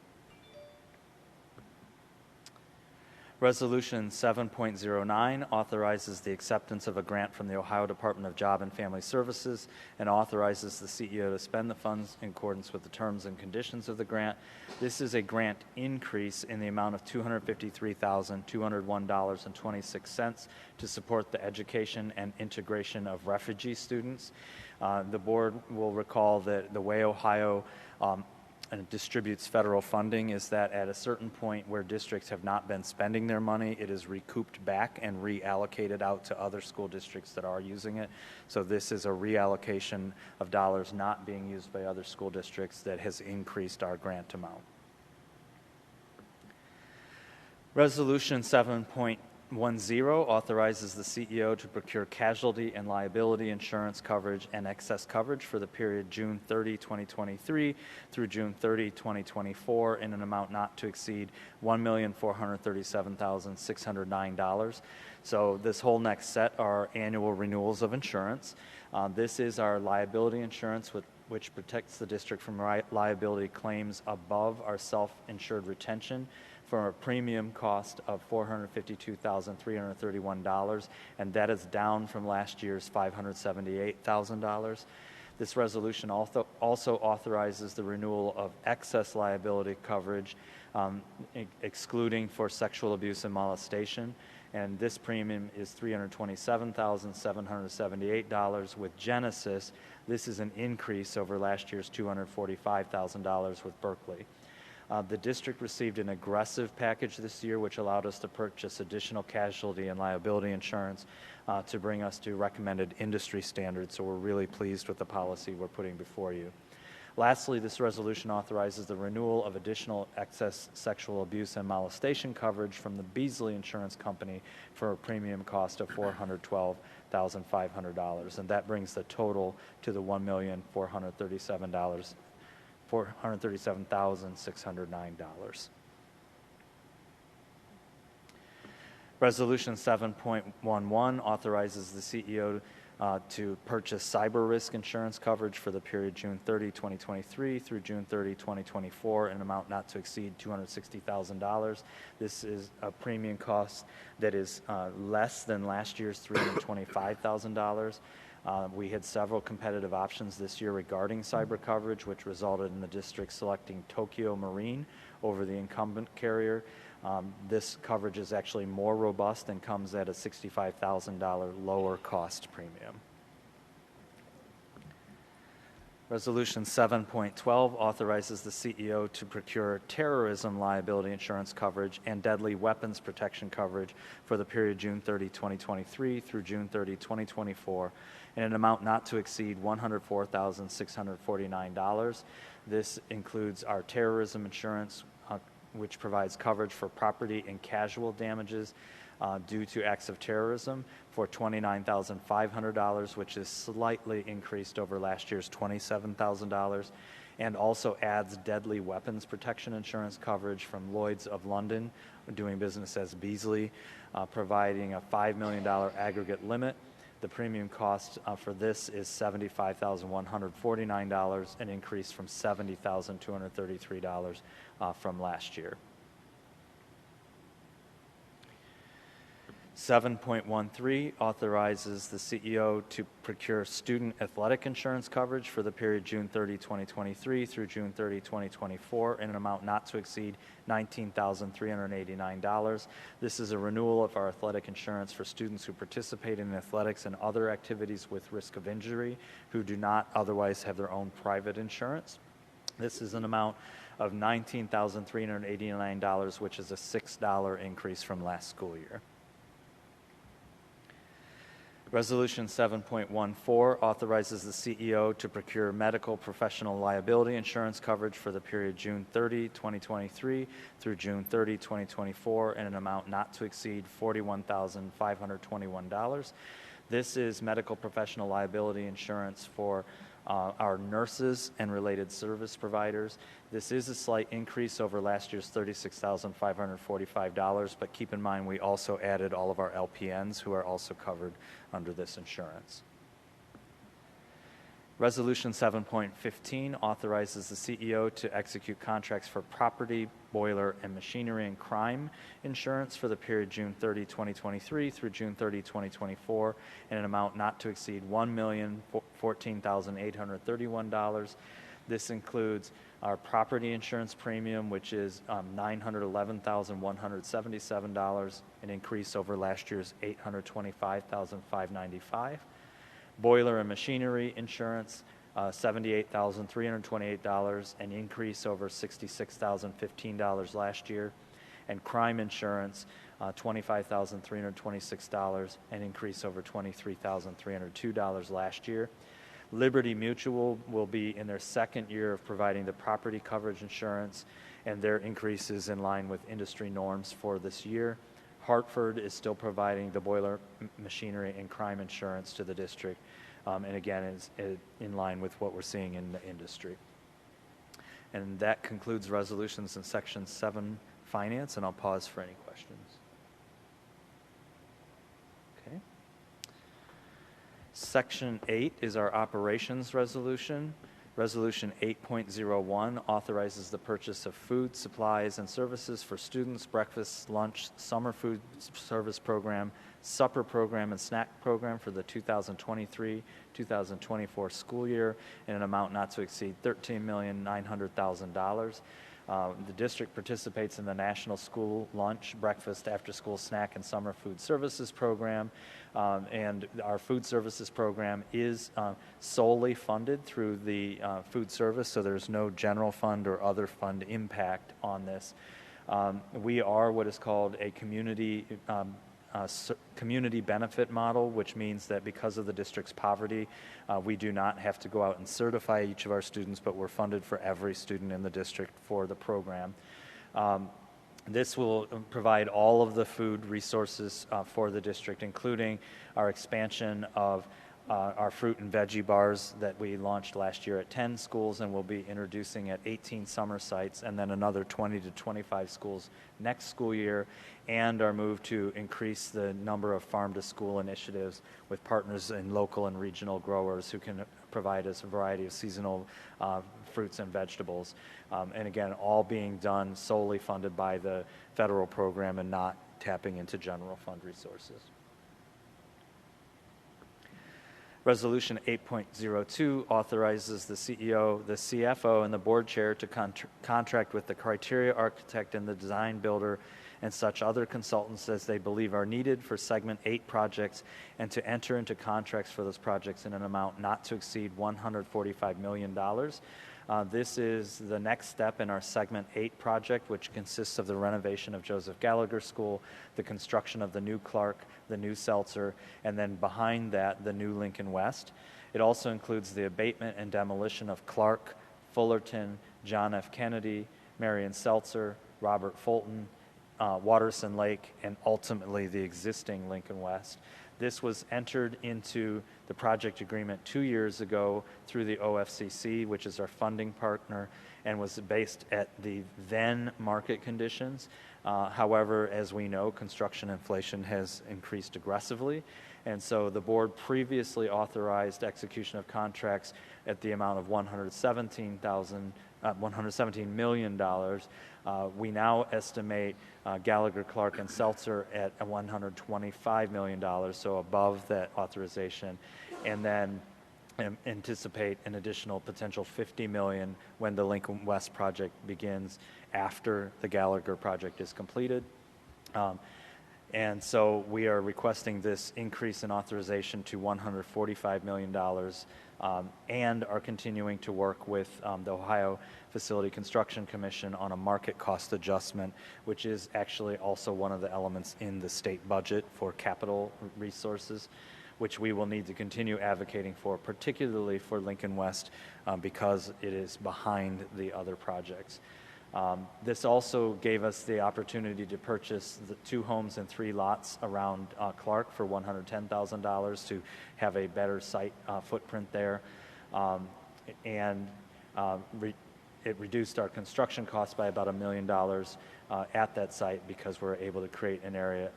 Resolution 7.09 authorizes the acceptance of a grant from the Ohio Department of Job and Family Services and authorizes the CEO to spend the funds in accordance with the terms and conditions of the grant. This is a grant increase in the amount of $253,201.26 to support the education and integration of refugee students. The board will recall that the way Ohio and distributes federal funding is that at a certain point where districts have not been spending their money, it is recouped back and reallocated out to other school districts that are using it. So this is a reallocation of dollars not being used by other school districts that has increased our grant amount. Resolution 7.10 authorizes the CEO to procure casualty and liability insurance coverage and excess coverage for the period June 30, 2023 through June 30, 2024 in an amount not to exceed $1,437,609. So this whole next set are annual renewals of insurance. This is our liability insurance which protects the district from liability claims above our self-insured retention for a premium cost of $452,331, and that is down from last year's $578,000. This resolution also authorizes the renewal of excess liability coverage, excluding for sexual abuse and molestation, and this premium is $327,778. With Genesis, this is an increase over last year's $245,000 with Berkeley. The district received an aggressive package this year, which allowed us to purchase additional casualty and liability insurance to bring us to recommended industry standards. So we're really pleased with the policy we're putting before you. Lastly, this resolution authorizes the renewal of additional excess sexual abuse and molestation coverage from the Beasley Insurance Company for a premium cost of $412,500, and that brings the total to the $1,437,609. Resolution 7.11 authorizes the CEO to purchase cyber risk insurance coverage for the period June 30, 2023 through June 30, 2024 in an amount not to exceed $260,000. This is a premium cost that is less than last year's $325,000. We had several competitive options this year regarding cyber coverage, which resulted in the district selecting Tokyo Marine over the incumbent carrier. This coverage is actually more robust and comes at a $65,000 lower cost premium. Resolution 7.12 authorizes the CEO to procure terrorism liability insurance coverage and deadly weapons protection coverage for the period June 30, 2023 through June 30, 2024 in an amount not to exceed $104,649. This includes our terrorism insurance, which provides coverage for property and casual damages due to acts of terrorism for $29,500, which is slightly increased over last year's $27,000, and also adds deadly weapons protection insurance coverage from Lloyd's of London, doing business as Beasley, providing a $5 million aggregate limit. The premium cost for this is $75,149, an increase from $70,233 from last year. 7.13 authorizes the CEO to procure student athletic insurance coverage for the period June 30, 2023 through June 30, 2024 in an amount not to exceed $19,389. This is a renewal of our athletic insurance for students who participate in athletics and other activities with risk of injury who do not otherwise have their own private insurance. This is an amount of $19,389, which is a $6 increase from last school year. Resolution 7.14 authorizes the CEO to procure medical professional liability insurance coverage for the period June 30, 2023 through June 30, 2024 in an amount not to exceed $41,521. This is medical professional liability insurance for our nurses and related service providers. This is a slight increase over last year's $36,545, but keep in mind we also added all of our LPNs who are also covered under this insurance. Resolution 7.15 authorizes the CEO to execute contracts for property, boiler, and machinery and crime insurance for the period June 30, 2023 through June 30, 2024 in an amount not to exceed $1,014,831. This includes our property insurance premium, which is $911,177, an increase over last year's $825,595. Boiler and machinery insurance, $78,328, an increase over $66,015 last year. And crime insurance, $25,326, an increase over $23,302 last year. Liberty Mutual will be in their second year of providing the property coverage insurance, and their increase is in line with industry norms for this year. Hartford is still providing the boiler, machinery, and crime insurance to the district, and again, is in line with what we're seeing in the industry. And that concludes resolutions in Section 7, Finance, and I'll pause for any questions. Okay. Section 8 is our operations resolution. Resolution 8.01 authorizes the purchase of food, supplies, and services for students, breakfast, lunch, summer food service program, supper program, and snack program for the 2023-2024 school year in an amount not to exceed $13,900,000. The district participates in the National School Lunch, Breakfast, After-School Snack, and Summer Food Services Program, and our food services program is solely funded through the food service, so there's no general fund or other fund impact on this. We are what is called a community benefit model, which means that because of the district's poverty, we do not have to go out and certify each of our students, but we're funded for every student in the district for the program. This will provide all of the food resources for the district, including our expansion of our fruit and veggie bars that we launched last year at 10 schools and will be introducing at 18 summer sites, and then another 20 to 25 schools next school year, and our move to increase the number of farm-to-school initiatives with partners in local and regional growers who can provide us a variety of seasonal fruits and vegetables. And again, all being done solely funded by the federal program and not tapping into general fund resources. Resolution 8.02 authorizes the CEO, the CFO, and the board chair to contract with the criteria architect and the design builder and such other consultants as they believe are needed for Segment 8 projects, and to enter into contracts for those projects in an amount not to exceed $145 million. This is the next step in our Segment 8 project, which consists of the renovation of Joseph Gallagher School, the construction of the new Clark, the new Seltzer, and then behind that, the new Lincoln West. It also includes the abatement and demolition of Clark, Fullerton, John F. Kennedy, Marion Seltzer, Robert Fulton, Waterson Lake, and ultimately the existing Lincoln West. This was entered into the project agreement 2 years ago through the OFCC, which is our funding partner, and was based at the then market conditions. However, as we know, construction inflation has increased aggressively, and so the board previously authorized execution of contracts at the amount of $117 million. We now estimate Gallagher, Clark, and Seltzer at $125 million, so above that authorization, and then anticipate an additional potential $50 million when the Lincoln West project begins after the Gallagher project is completed. And so we are requesting this increase in authorization to $145 million, and are continuing to work with the Ohio Facility Construction Commission on a market cost adjustment, which is actually also one of the elements in the state budget for capital resources, which we will need to continue advocating for, particularly for Lincoln West, because it is behind the other projects. This also gave us the opportunity to purchase the 2 homes and 3 lots around Clark for $110,000 to have a better site footprint there. It reduced our construction costs by about $1 million at that site because we're able to create an area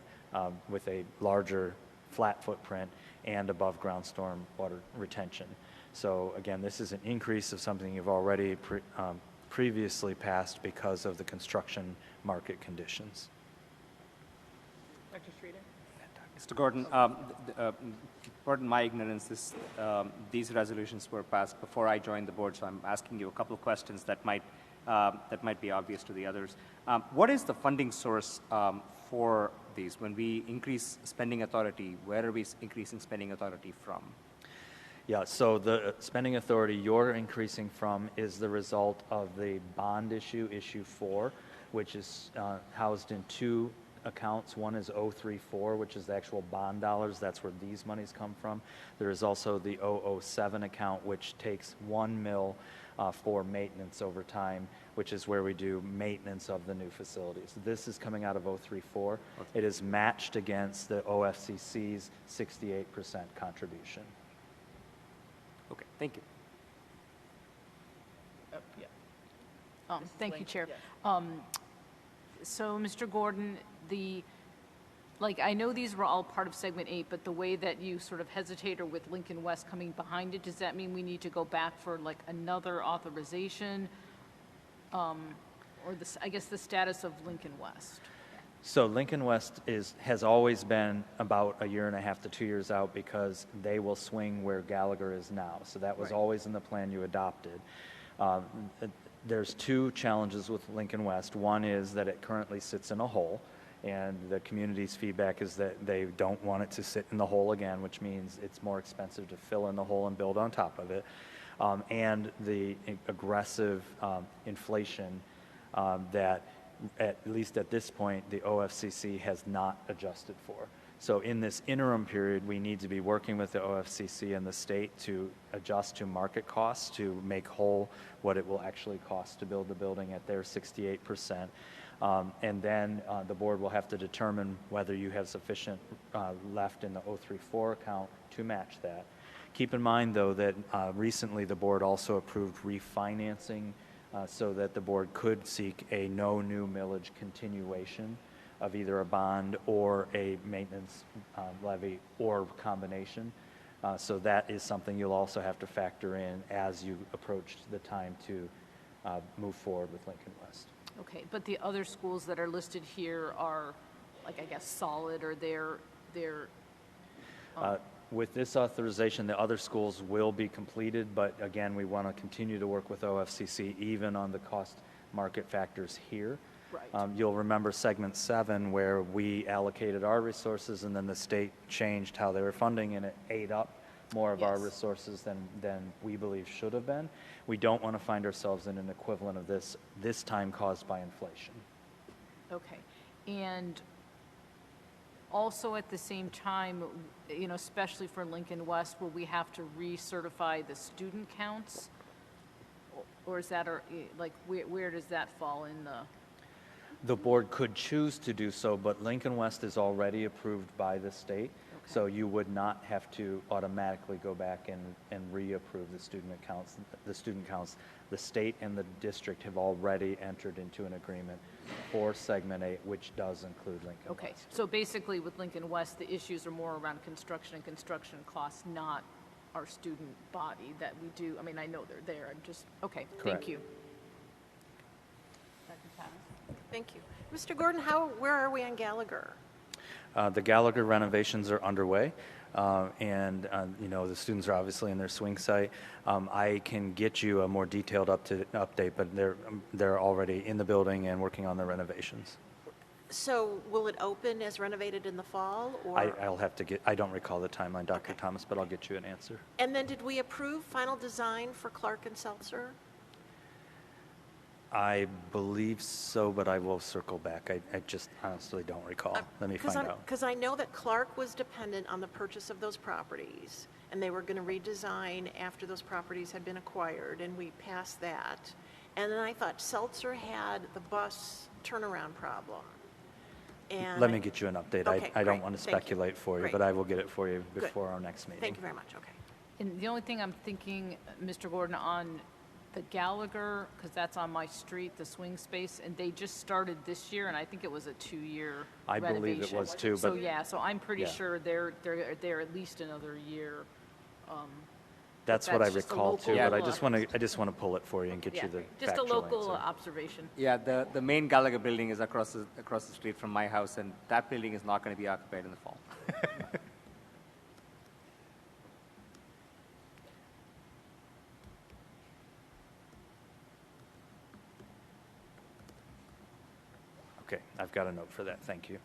with a larger flat footprint and above ground storm water retention. So again, this is an increase of something you've already previously passed because of the construction market conditions. Dr. Streeter? Mr. Gordon, pardon my ignorance, these resolutions were passed before I joined the board, so I'm asking you a couple of questions that might be obvious to the others. What is the funding source for these? When we increase spending authority, where are we increasing spending authority from? Yeah, so the spending authority you're increasing from is the result of the bond issue, issue 4, which is housed in 2 accounts. One is 034, which is the actual bond dollars. That's where these monies come from. There is also the 007 account, which takes 1 mil for maintenance over time, which is where we do maintenance of the new facilities. This is coming out of 034. Okay. It is matched against the OFCC's 68% contribution. Okay, thank you. Yeah. Thank you, Chair. Yeah. So, Mr. Gordon, I know these were all part of Segment 8, but the way that you sort of hesitated with Lincoln West coming behind it, does that mean we need to go back for another authorization? Or I guess the status of Lincoln West? So Lincoln West has always been about 1.5 to 2 years out because they will swing where Gallagher is now. So that was always in the plan you adopted. There's 2 challenges with Lincoln West. One is that it currently sits in a hole, and the community's feedback is that they don't want it to sit in the hole again, which means it's more expensive to fill in the hole and build on top of it. And the aggressive inflation that, at least at this point, the OFCC has not adjusted for. So in this interim period, we need to be working with the OFCC and the state to adjust to market costs to make whole what it will actually cost to build the building at their 68%. And then the board will have to determine whether you have sufficient left in the 034 account to match that. Keep in mind, though, that recently the board also approved refinancing so that the board could seek a no new millage continuation of either a bond or a maintenance levy or combination. So that is something you'll also have to factor in as you approach the time to move forward with Lincoln West. Okay, but the other schools that are listed here are, I guess, solid, or they're with this authorization, the other schools will be completed, but again, we want to continue to work with OFCC even on the cost market factors here. Right. You'll remember segment 7 where we allocated our resources and then the state changed how they were funding, and it ate up more of our resources than we believe should have been. We don't want to find ourselves in an equivalent of this time caused by inflation. Okay. And also at the same time, especially for Lincoln West, will we have to recertify the student counts? Or is that, where does that fall in the... The board could choose to do so, but Lincoln West is already approved by the state, so you would not have to automatically go back and reapprove the student counts. The state and the district have already entered into an agreement for Segment 8, which does include Lincoln West. So basically with Lincoln West, the issues are more around construction and construction costs, not our student body that we do. I mean, I know they're there. I'm just, okay, Correct. Thank you. Thank you. Mr. Gordon, where are we on Gallagher? The Gallagher renovations are underway, and the students are obviously in their swing site. I can get you a more detailed update, but they're already in the building and working on the renovations. So will it open as renovated in the fall? Or? I'll have to I don't recall the timeline, Dr. Thomas, but I'll get you an answer. And then did we approve final design for Clark and Seltzer? I believe so, but I will circle back. I just honestly don't recall. Let me find out. Because I know that Clark was dependent on the purchase of those properties, and they were going to redesign after those properties had been acquired, and we passed that. And then I thought Seltzer had the bus turnaround problem. And Let me get you an update. Okay, I don't great. want to Thank speculate for you, Great. but I will get it for you before Good. our next meeting. Thank you very much. Okay. And the only thing I'm thinking, Mr. Gordon, on the Gallagher, because that's on my street, the swing space, and they just started this year, and I think it was a 2-year I renovation. believe it was too, So but yeah, so I'm pretty yeah. sure they're at least another year. That's what I just a recall too, local, but I just want to pull it for you and get yeah, you the just a factual local answer. observation. Yeah, the main Gallagher building is across the street from my house, and that building is not going to be occupied in the fall. Okay, I've got a note for that. Thank you.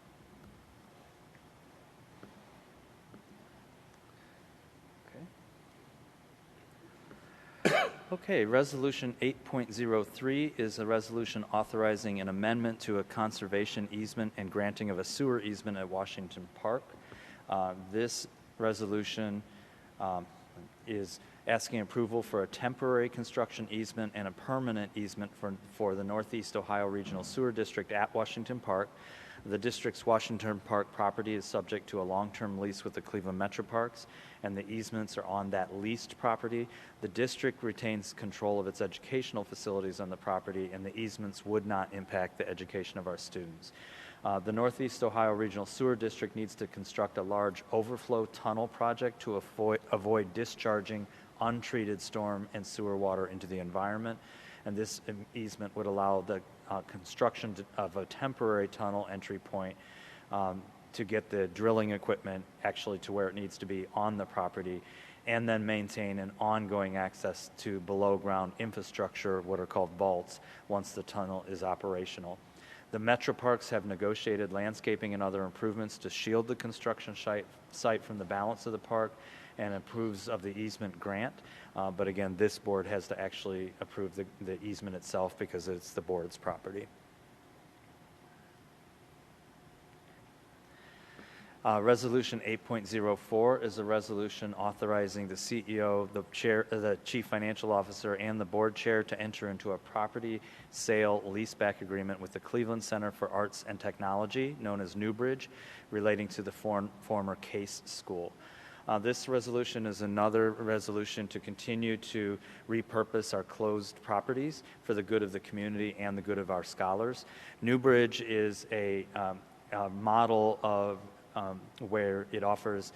Okay, Resolution 8.03 is a resolution authorizing an amendment to a conservation easement and granting of a sewer easement at Washington Park. This resolution is asking approval for a temporary construction easement and a permanent easement for the Northeast Ohio Regional Sewer District at Washington Park. The district's Washington Park property is subject to a long-term lease with the Cleveland Metroparks, and the easements are on that leased property. The district retains control of its educational facilities on the property, and the easements would not impact the education of our students. The Northeast Ohio Regional Sewer District needs to construct a large overflow tunnel project to avoid discharging untreated storm and sewer water into the environment. And this easement would allow the construction of a temporary tunnel entry point to get the drilling equipment actually to where it needs to be on the property, and then maintain an ongoing access to below-ground infrastructure, what are called vaults, once the tunnel is operational. The Metroparks have negotiated landscaping and other improvements to shield the construction site from the balance of the park and approves of the easement grant. But again, this board has to actually approve the easement itself because it's the board's property. Resolution 8.04 is a resolution authorizing the CEO, the chair, the chief financial officer, and the board chair to enter into a property sale leaseback agreement with the Cleveland Center for Arts and Technology, known as Newbridge, relating to the former Case School. This resolution is another resolution to continue to repurpose our closed properties for the good of the community and the good of our scholars. Newbridge is a model of where it offers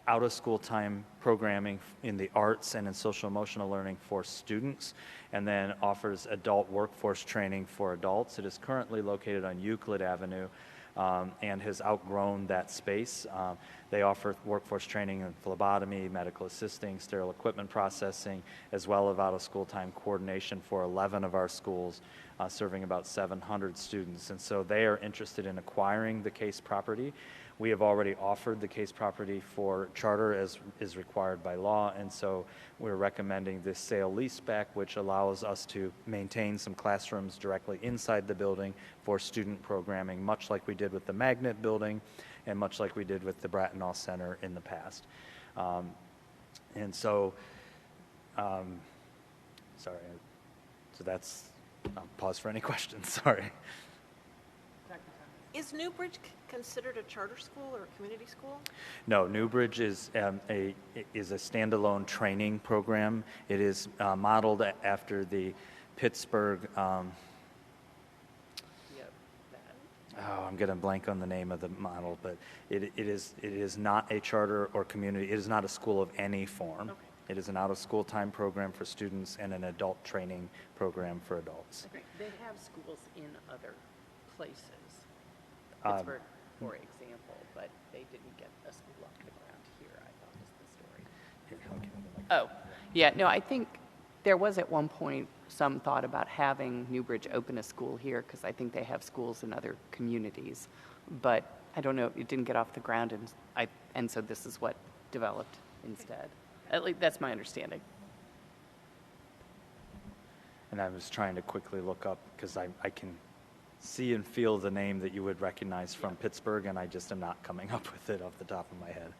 out-of-school time programming in the arts and in social-emotional learning for students, and then offers adult workforce training for adults. It is currently located on Euclid Avenue and has outgrown that space. They offer workforce training in phlebotomy, medical assisting, sterile equipment processing, as well as out-of-school time coordination for 11 of our schools, serving about 700 students. And so they are interested in acquiring the Case property. We have already offered the Case property for charter as is required by law, and so we're recommending this sale leaseback, which allows us to maintain some classrooms directly inside the building for student programming, much like we did with the Magnet building and much like we did with the Bratenall Center in the past. And so, sorry, so that's, I'll pause for any questions, sorry. Is Newbridge considered a charter school or a community school? No, Newbridge is a standalone training program. It is modeled after the Pittsburgh. I'm going to blank on the name of the model, but it is not a charter or community. It is not a school of any form. Okay. It is an out-of-school time program for students and an adult training program for adults. Okay. They have schools in other places. Pittsburgh, for example, but they didn't get a school off the ground here, I thought was the story. Oh, yeah, no, I think there was at one point some thought about having Newbridge open a school here because I think they have schools in other communities, but I don't know, it didn't get off the ground, and so this is what developed instead. At least that's my understanding. And I was trying to quickly look up because I can see and feel the name that you would recognize from Pittsburgh, and I just am not coming up with it off the top of my head.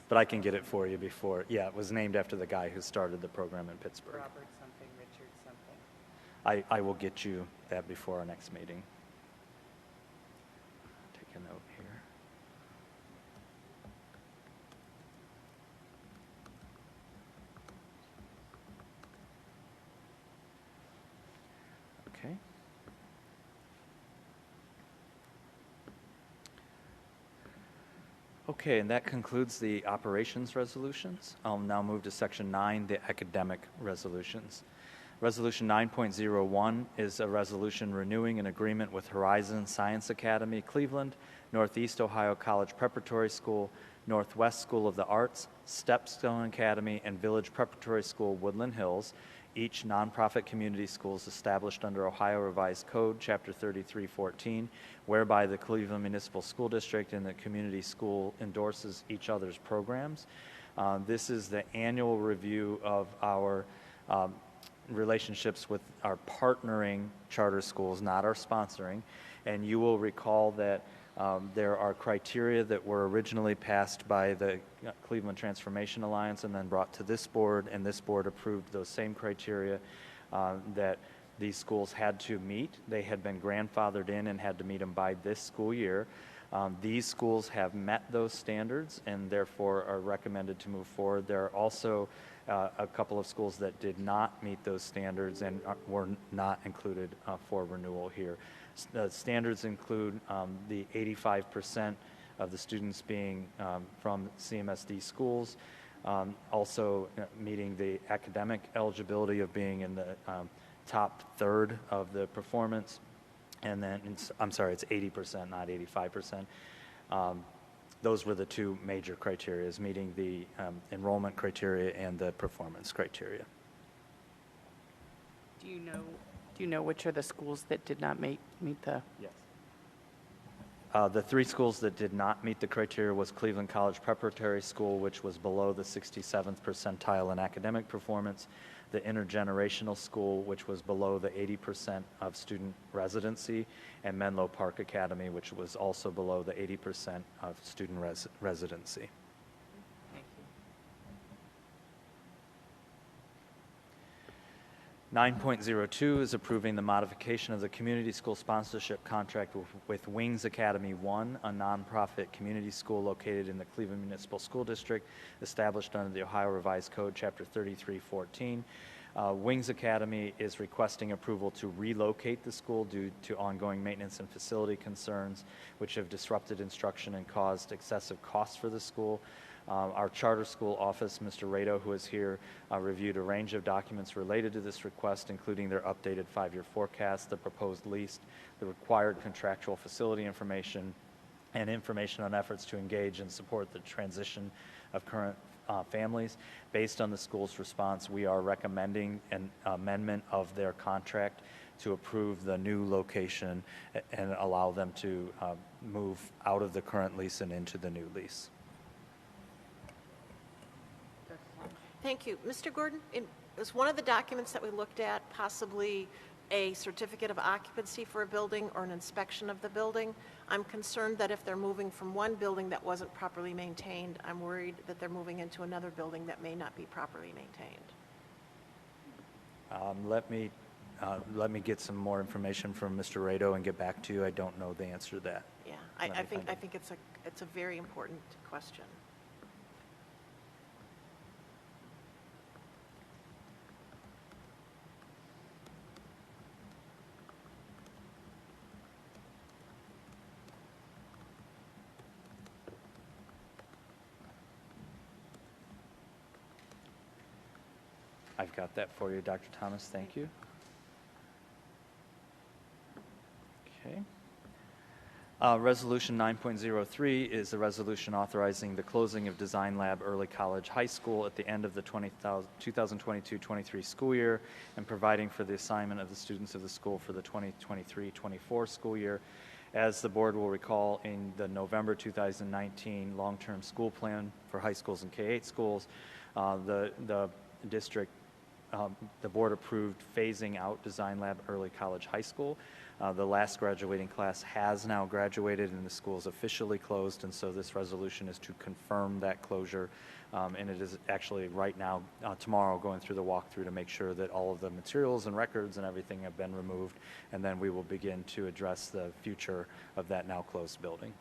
But I can get it for you before. Yeah, it was named after the guy who started the program in Pittsburgh. Robert something, Richard something. I will get you that before our next meeting. Take a note here. Okay, and that concludes the operations resolutions. I'll now move to section 9, the academic resolutions. Resolution 9.01 is a resolution renewing an agreement with Horizon Science Academy, Cleveland, Northeast Ohio College Preparatory School, Northwest School of the Arts, Stepstone Academy, and Village Preparatory School, Woodland Hills, each nonprofit community schools established under Ohio Revised Code, Chapter 3314, whereby the Cleveland Municipal School District and the community school endorses each other's programs. This is the annual review of our relationships with our partnering charter schools, not our sponsoring. And you will recall that there are criteria that were originally passed by the Cleveland Transformation Alliance and then brought to this board, and this board approved those same criteria that these schools had to meet. They had been grandfathered in and had to meet them by this school year. These schools have met those standards and therefore are recommended to move forward. There are also a couple of schools that did not meet those standards and were not included for renewal here. The standards include the 85% of the students being from CMSD schools, also meeting the academic eligibility of being in the top third of the performance, and then, I'm sorry, it's 80%, not 85%. Those were the two major criteria, meeting the enrollment criteria and the performance criteria. Do you know which are the schools that did not meet the? Yes. The three schools that did not meet the criteria was Cleveland College Preparatory School, which was below the 67th percentile in academic performance, the Intergenerational School, which was below the 80% of student residency, and Menlo Park Academy, which was also below the 80% of student residency. 9.02 is approving the modification of the community school sponsorship contract with Wings Academy 1, a nonprofit community school located in the Cleveland Municipal School District, established under the Ohio Revised Code, Chapter 3314. Wings Academy is requesting approval to relocate the school due to ongoing maintenance and facility concerns, which have disrupted instruction and caused excessive costs for the school. Our charter school office, Mr. Rado, who is here, reviewed a range of documents related to this request, including their updated 5-year forecast, the proposed lease, the required contractual facility information, and information on efforts to engage and support the transition of current families. Based on the school's response, we are recommending an amendment of their contract to approve the new location and allow them to move out of the current lease and into the new lease. Thank you. Mr. Gordon, is one of the documents that we looked at possibly a certificate of occupancy for a building or an inspection of the building? I'm concerned that if they're moving from one building that wasn't properly maintained, I'm worried that they're moving into another building that may not be properly maintained. Let me get some more information from Mr. Rado and get back to you. I don't know the answer to that. Yeah, I think it's a very important question. I've got that for you, Dr. Thomas. Thank you. Okay. Resolution 9.03 is a resolution authorizing the closing of Design Lab Early College High School at the end of the 2022-23 school year and providing for the assignment of the students of the school for the 2023-24 school year. As the board will recall, in the November 2019 long-term school plan for high schools and K-8 schools, the district the board approved phasing out Design Lab Early College High School. The last graduating class has now graduated and the school is officially closed, and so this resolution is to confirm that closure. And it is actually right now, tomorrow, going through the walkthrough to make sure that all of the materials and records and everything have been removed, and then we will begin to address the future of that now closed building.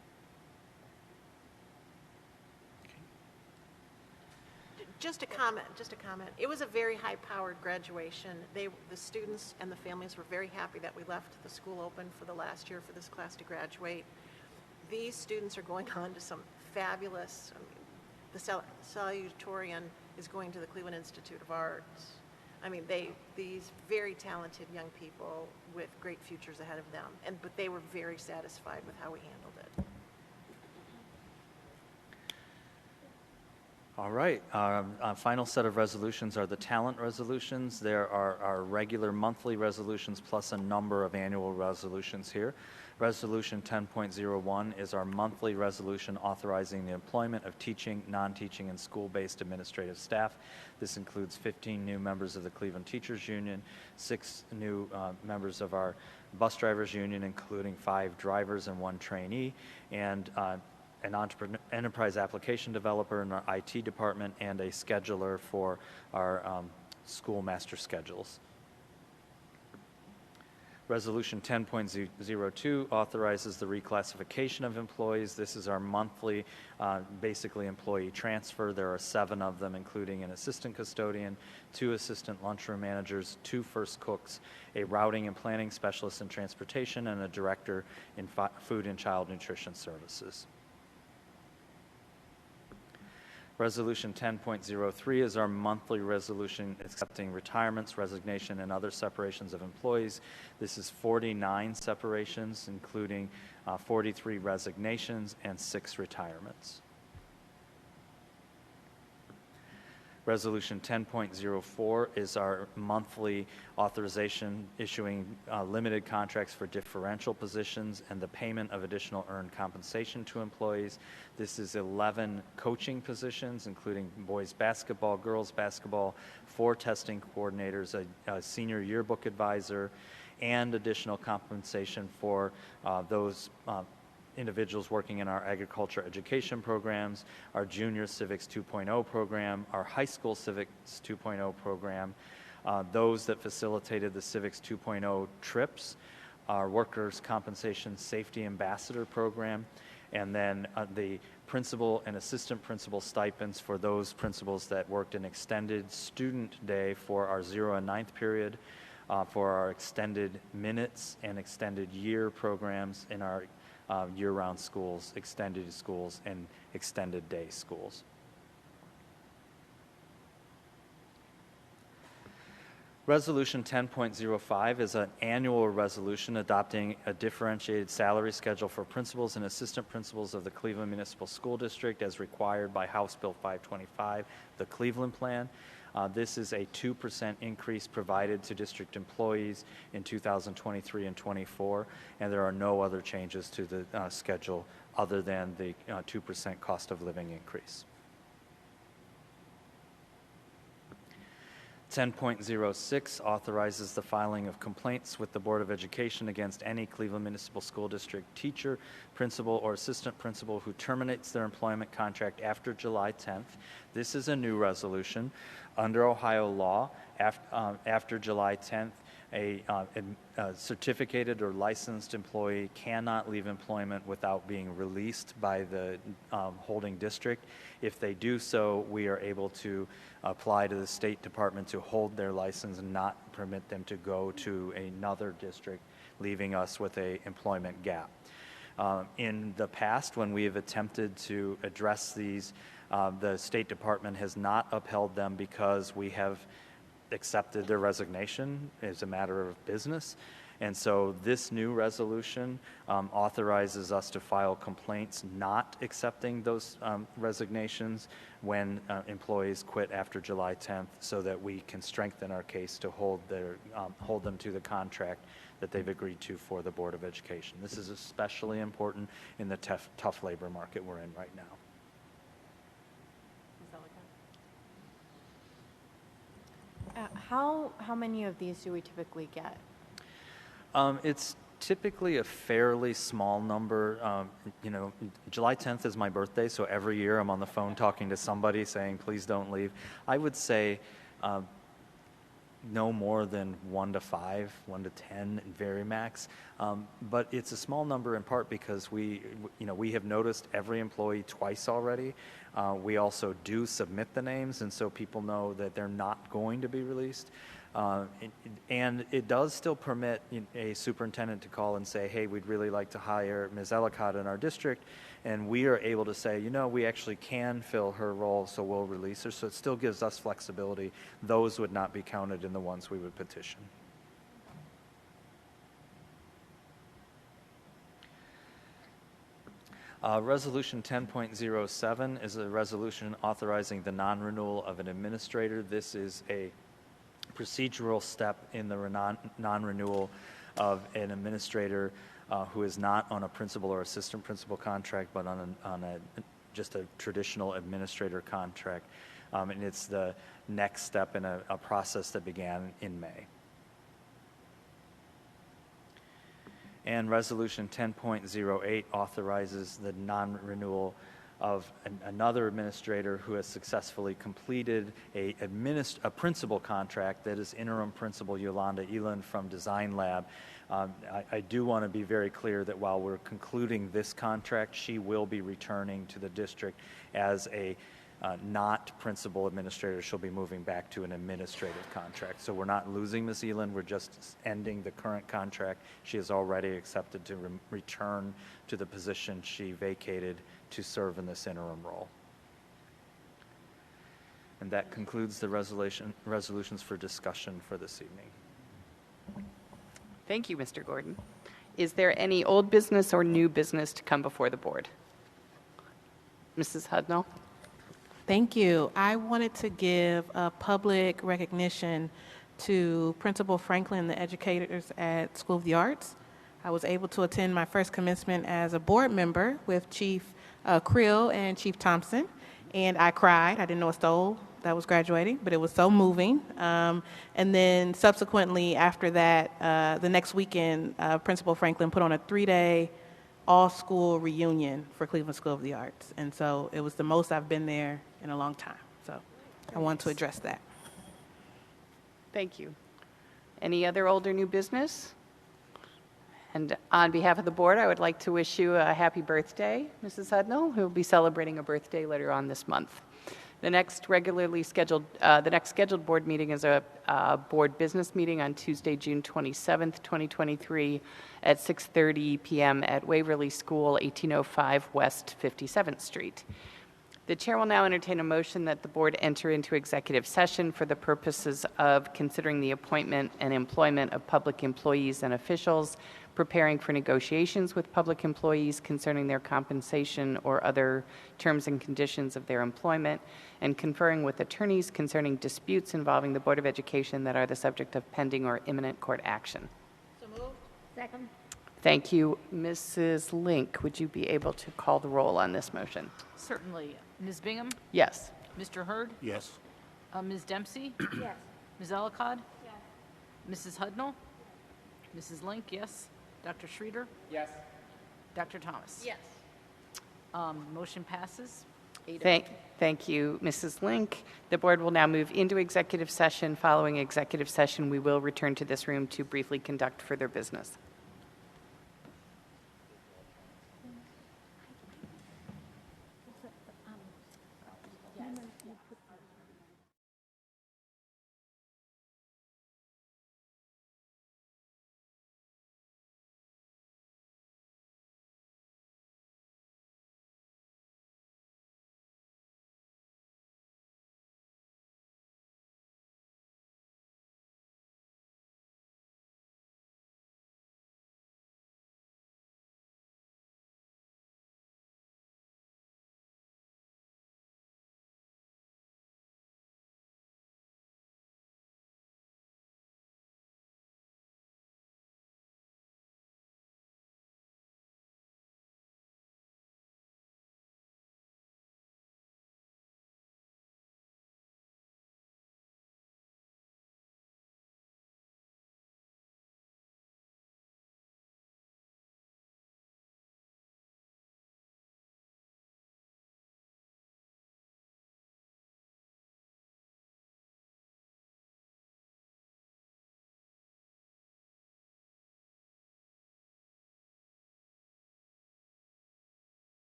Just a comment. It was a very high-powered graduation. The students and the families were very happy that we left the school open for the last year for this class to graduate. These students are going on to some fabulous, I mean, the salutatorian is going to the Cleveland Institute of Arts. I mean, these very talented young people with great futures ahead of them, but they were very satisfied with how we handled it. All right. Our final set of resolutions are the talent resolutions. There are our regular monthly resolutions plus a number of annual resolutions here. Resolution 10.01 is our monthly resolution authorizing the employment of teaching, non-teaching, and school-based administrative staff. This includes 15 new members of the Cleveland Teachers Union, 6 new members of our bus drivers union, including 5 drivers and 1 trainee, and an enterprise application developer in our IT department, and a scheduler for our school master schedules. Resolution 10.02 authorizes the reclassification of employees. This is our monthly, basically employee transfer. There are 7 of them, including an assistant custodian, 2 assistant lunchroom managers, 2 first cooks, a routing and planning specialist in transportation, and a director in food and child nutrition services. Resolution 10.03 is our monthly resolution accepting retirements, resignation, and other separations of employees. This is 49 separations, including 43 resignations and 6 retirements. Resolution 10.04 is our monthly authorization issuing limited contracts for differential positions and the payment of additional earned compensation to employees. This is 11 coaching positions, including boys basketball, girls basketball, 4 testing coordinators, a senior yearbook advisor, and additional compensation for those individuals working in our agriculture education programs, our junior civics 2.0 program, our high school civics 2.0 program, those that facilitated the civics 2.0 trips, our workers' compensation safety ambassador program, and then the principal and assistant principal stipends for those principals that worked an extended student day for our 0 and 9th period, for our extended minutes and extended year programs in our year-round schools, extended schools, and extended day schools. Resolution 10.05 is an annual resolution adopting a differentiated salary schedule for principals and assistant principals of the Cleveland Municipal School District as required by House Bill 525, the Cleveland Plan. This is a 2% increase provided to district employees in 2023 and 24, and there are no other changes to the schedule other than the 2% cost of living increase. 10.06 authorizes the filing of complaints with the Board of Education against any Cleveland Municipal School District teacher, principal, or assistant principal who terminates their employment contract after July 10th. This is a new resolution. Under Ohio law, after July 10th, a certificated or licensed employee cannot leave employment without being released by the holding district. If they do so, we are able to apply to the State Department to hold their license and not permit them to go to another district, leaving us with an employment gap. In the past, when we have attempted to address these, the State Department has not upheld them because we have accepted their resignation as a matter of business. And so this new resolution authorizes us to file complaints not accepting those resignations when employees quit after July 10th, so that we can strengthen our case to hold them to the contract that they've agreed to for the Board of Education. This is especially important in the tough labor market we're in right now. How many of these do we typically get? It's typically a fairly small number. July 10th is my birthday, so every year I'm on the phone talking to somebody saying, please don't leave. I would say no more than 1 to 5, 1 to 10, very max. But it's a small number in part because we have noticed every employee twice already. We also do submit the names, and so people know that they're not going to be released. And it does still permit a superintendent to call and say, hey, we'd really like to hire Ms. Ellicott in our district. and we are able to say, you know, we actually can fill her role, so we'll release her. So it still gives us flexibility. Those would not be counted in the ones we would petition. Resolution 10.07 is a resolution authorizing the non-renewal of an administrator. This is a procedural step in the non-renewal of an administrator who is not on a principal or assistant principal contract, but on just a traditional administrator contract. And it's the next step in a process that began in May. And Resolution 10.08 authorizes the non-renewal of another administrator who has successfully completed a principal contract, that is interim principal Yolanda Eland from Design Lab. I do want to be very clear that while we're concluding this contract, she will be returning to the district as a not principal administrator. She'll be moving back to an administrative contract. So we're not losing Ms. Eland, we're just ending the current contract. She has already accepted to return to the position she vacated to serve in this interim role. And that concludes the resolutions for discussion for this evening. Thank you, Mr. Gordon. Is there any old business or new business to come before the board? Mrs. Hudnall? Thank you. I wanted to give a public recognition to Principal Franklin and the educators at School of the Arts. I was able to attend my first commencement as a board member with Chief Creel and Chief Thompson, and I cried. I didn't know a soul that was graduating, but it was so moving. And then subsequently after that, the next weekend, Principal Franklin put on a 3-day all-school reunion for Cleveland School of the Arts. And so it was the most I've been there in a long time. So I want to address that. Thank you. Any other old or new business? And on behalf of the board, I would like to wish you a happy birthday, Mrs. Hudnall, who will be celebrating a birthday later on this month. The next scheduled board meeting is a board business meeting on Tuesday, June 27th, 2023 at 6:30 p.m. at Waverly School, 1805 West 57th Street. The chair will now entertain a motion that the board enter into executive session for the purposes of considering the appointment and employment of public employees and officials, preparing for negotiations with public employees concerning their compensation or other terms and conditions of their employment, and conferring with attorneys concerning disputes involving the Board of Education that are the subject of pending or imminent court action. So moved. Second. Thank you. Mrs. Link, would you be able to call the roll on this motion? Certainly. Ms. Bingham? Yes. Mr. Hurd? Yes. Ms. Dempsey? Yes. Ms. Ellicott? Yes. Mrs. Hudnall? Mrs. Link, yes. Dr. Schroeder? Yes. Dr. Thomas? Yes. Motion passes. 8-0. Thank you, Mrs. Link. The board will now move into executive session. Following executive session, we will return to this room to briefly conduct further business.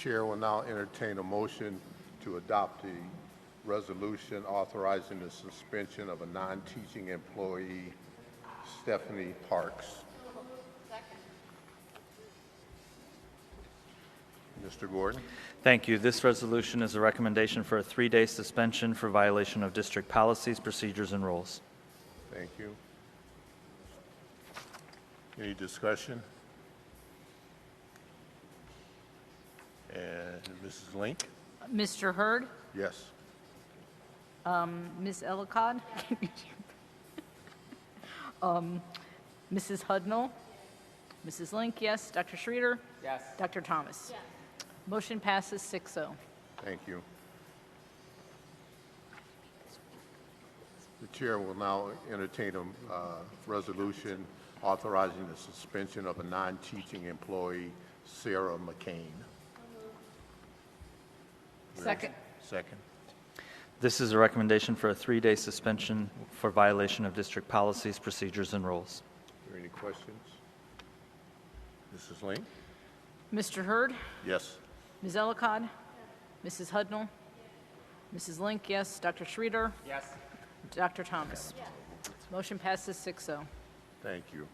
chair will now entertain a motion to adopt the resolution authorizing the suspension of a non-teaching employee, Stephanie Parks. Mr. Gordon. Thank you. This resolution is a recommendation for a 3-day suspension for violation of district policies, procedures, and rules. Thank you. Any discussion? And Mrs. Link? Mr. Hurd, Yes. Ms. Ellicott, Mrs. Hudnall, Mrs. Link, yes. Dr. Schroeder? Yes. Dr. Thomas? Yes. Motion passes 6-0. Thank you. The chair will now entertain a resolution authorizing the suspension of a non-teaching employee, Sarah McCain. Second. Second. This is a recommendation for a 3-day suspension for violation of district policies, procedures, and rules. Are there any questions? Mrs. Link? Mr. Hurd, Yes. Ms. Ellicott, Mrs. Hudnall, Mrs. Link, yes. Dr. Schroeder? Yes. Dr. Thomas? Motion passes 6-0. Thank you.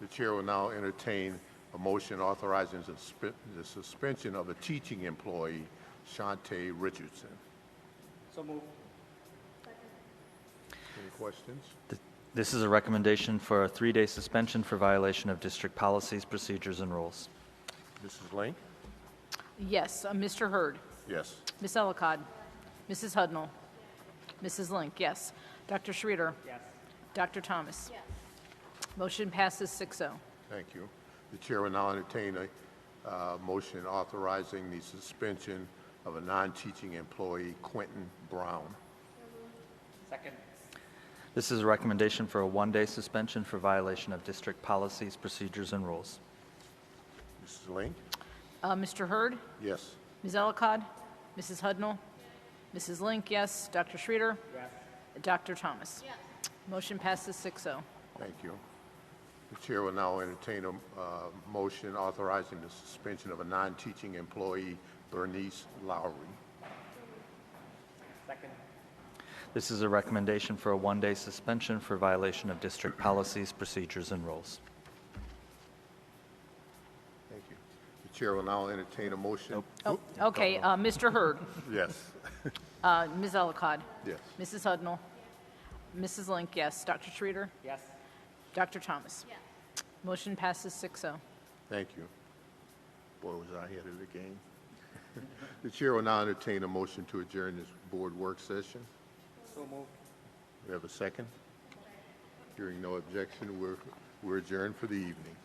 The chair will now entertain a motion authorizing the suspension of a teaching employee, Shantae Richardson. So moved. Any questions? This is a recommendation for a 3-day suspension for violation of district policies, procedures, and rules. Mrs. Link? Yes. Mr. Hurd, Yes. Ms. Ellicott, Mrs. Hudnall, Mrs. Link, yes. Dr. Schroeder? Yes. Dr. Thomas? Yes. Motion passes 6-0. Thank you. The chair will now entertain a motion authorizing the suspension of a non-teaching employee, Quentin Brown. Second. This is a recommendation for a 1-day suspension for violation of district policies, procedures, and rules. Mrs. Link? Mr. Hurd, Yes. Ms. Ellicott, Mrs. Hudnall, Mrs. Link, yes. Dr. Schroeder? Yes. Dr. Thomas? Yes. Motion passes 6-0. Thank you. The chair will now entertain a motion authorizing the suspension of a non-teaching employee, Bernice Lowry. Second. This is a recommendation for a 1-day suspension for violation of district policies, procedures, and rules. Thank you. The chair will now entertain a motion. Oh, okay. Mr. Hurd, Yes. Ms. Ellicott, Yes. Mrs. Hudnall, Mrs. Link, yes. Dr. Schroeder? Yes. Dr. Thomas? Yes. Motion passes 6-0. Thank you. Boy, was I ahead of the game. The chair will now entertain a motion to adjourn this board work session. So moved. We have a second? Hearing no objection, we're adjourned for the evening.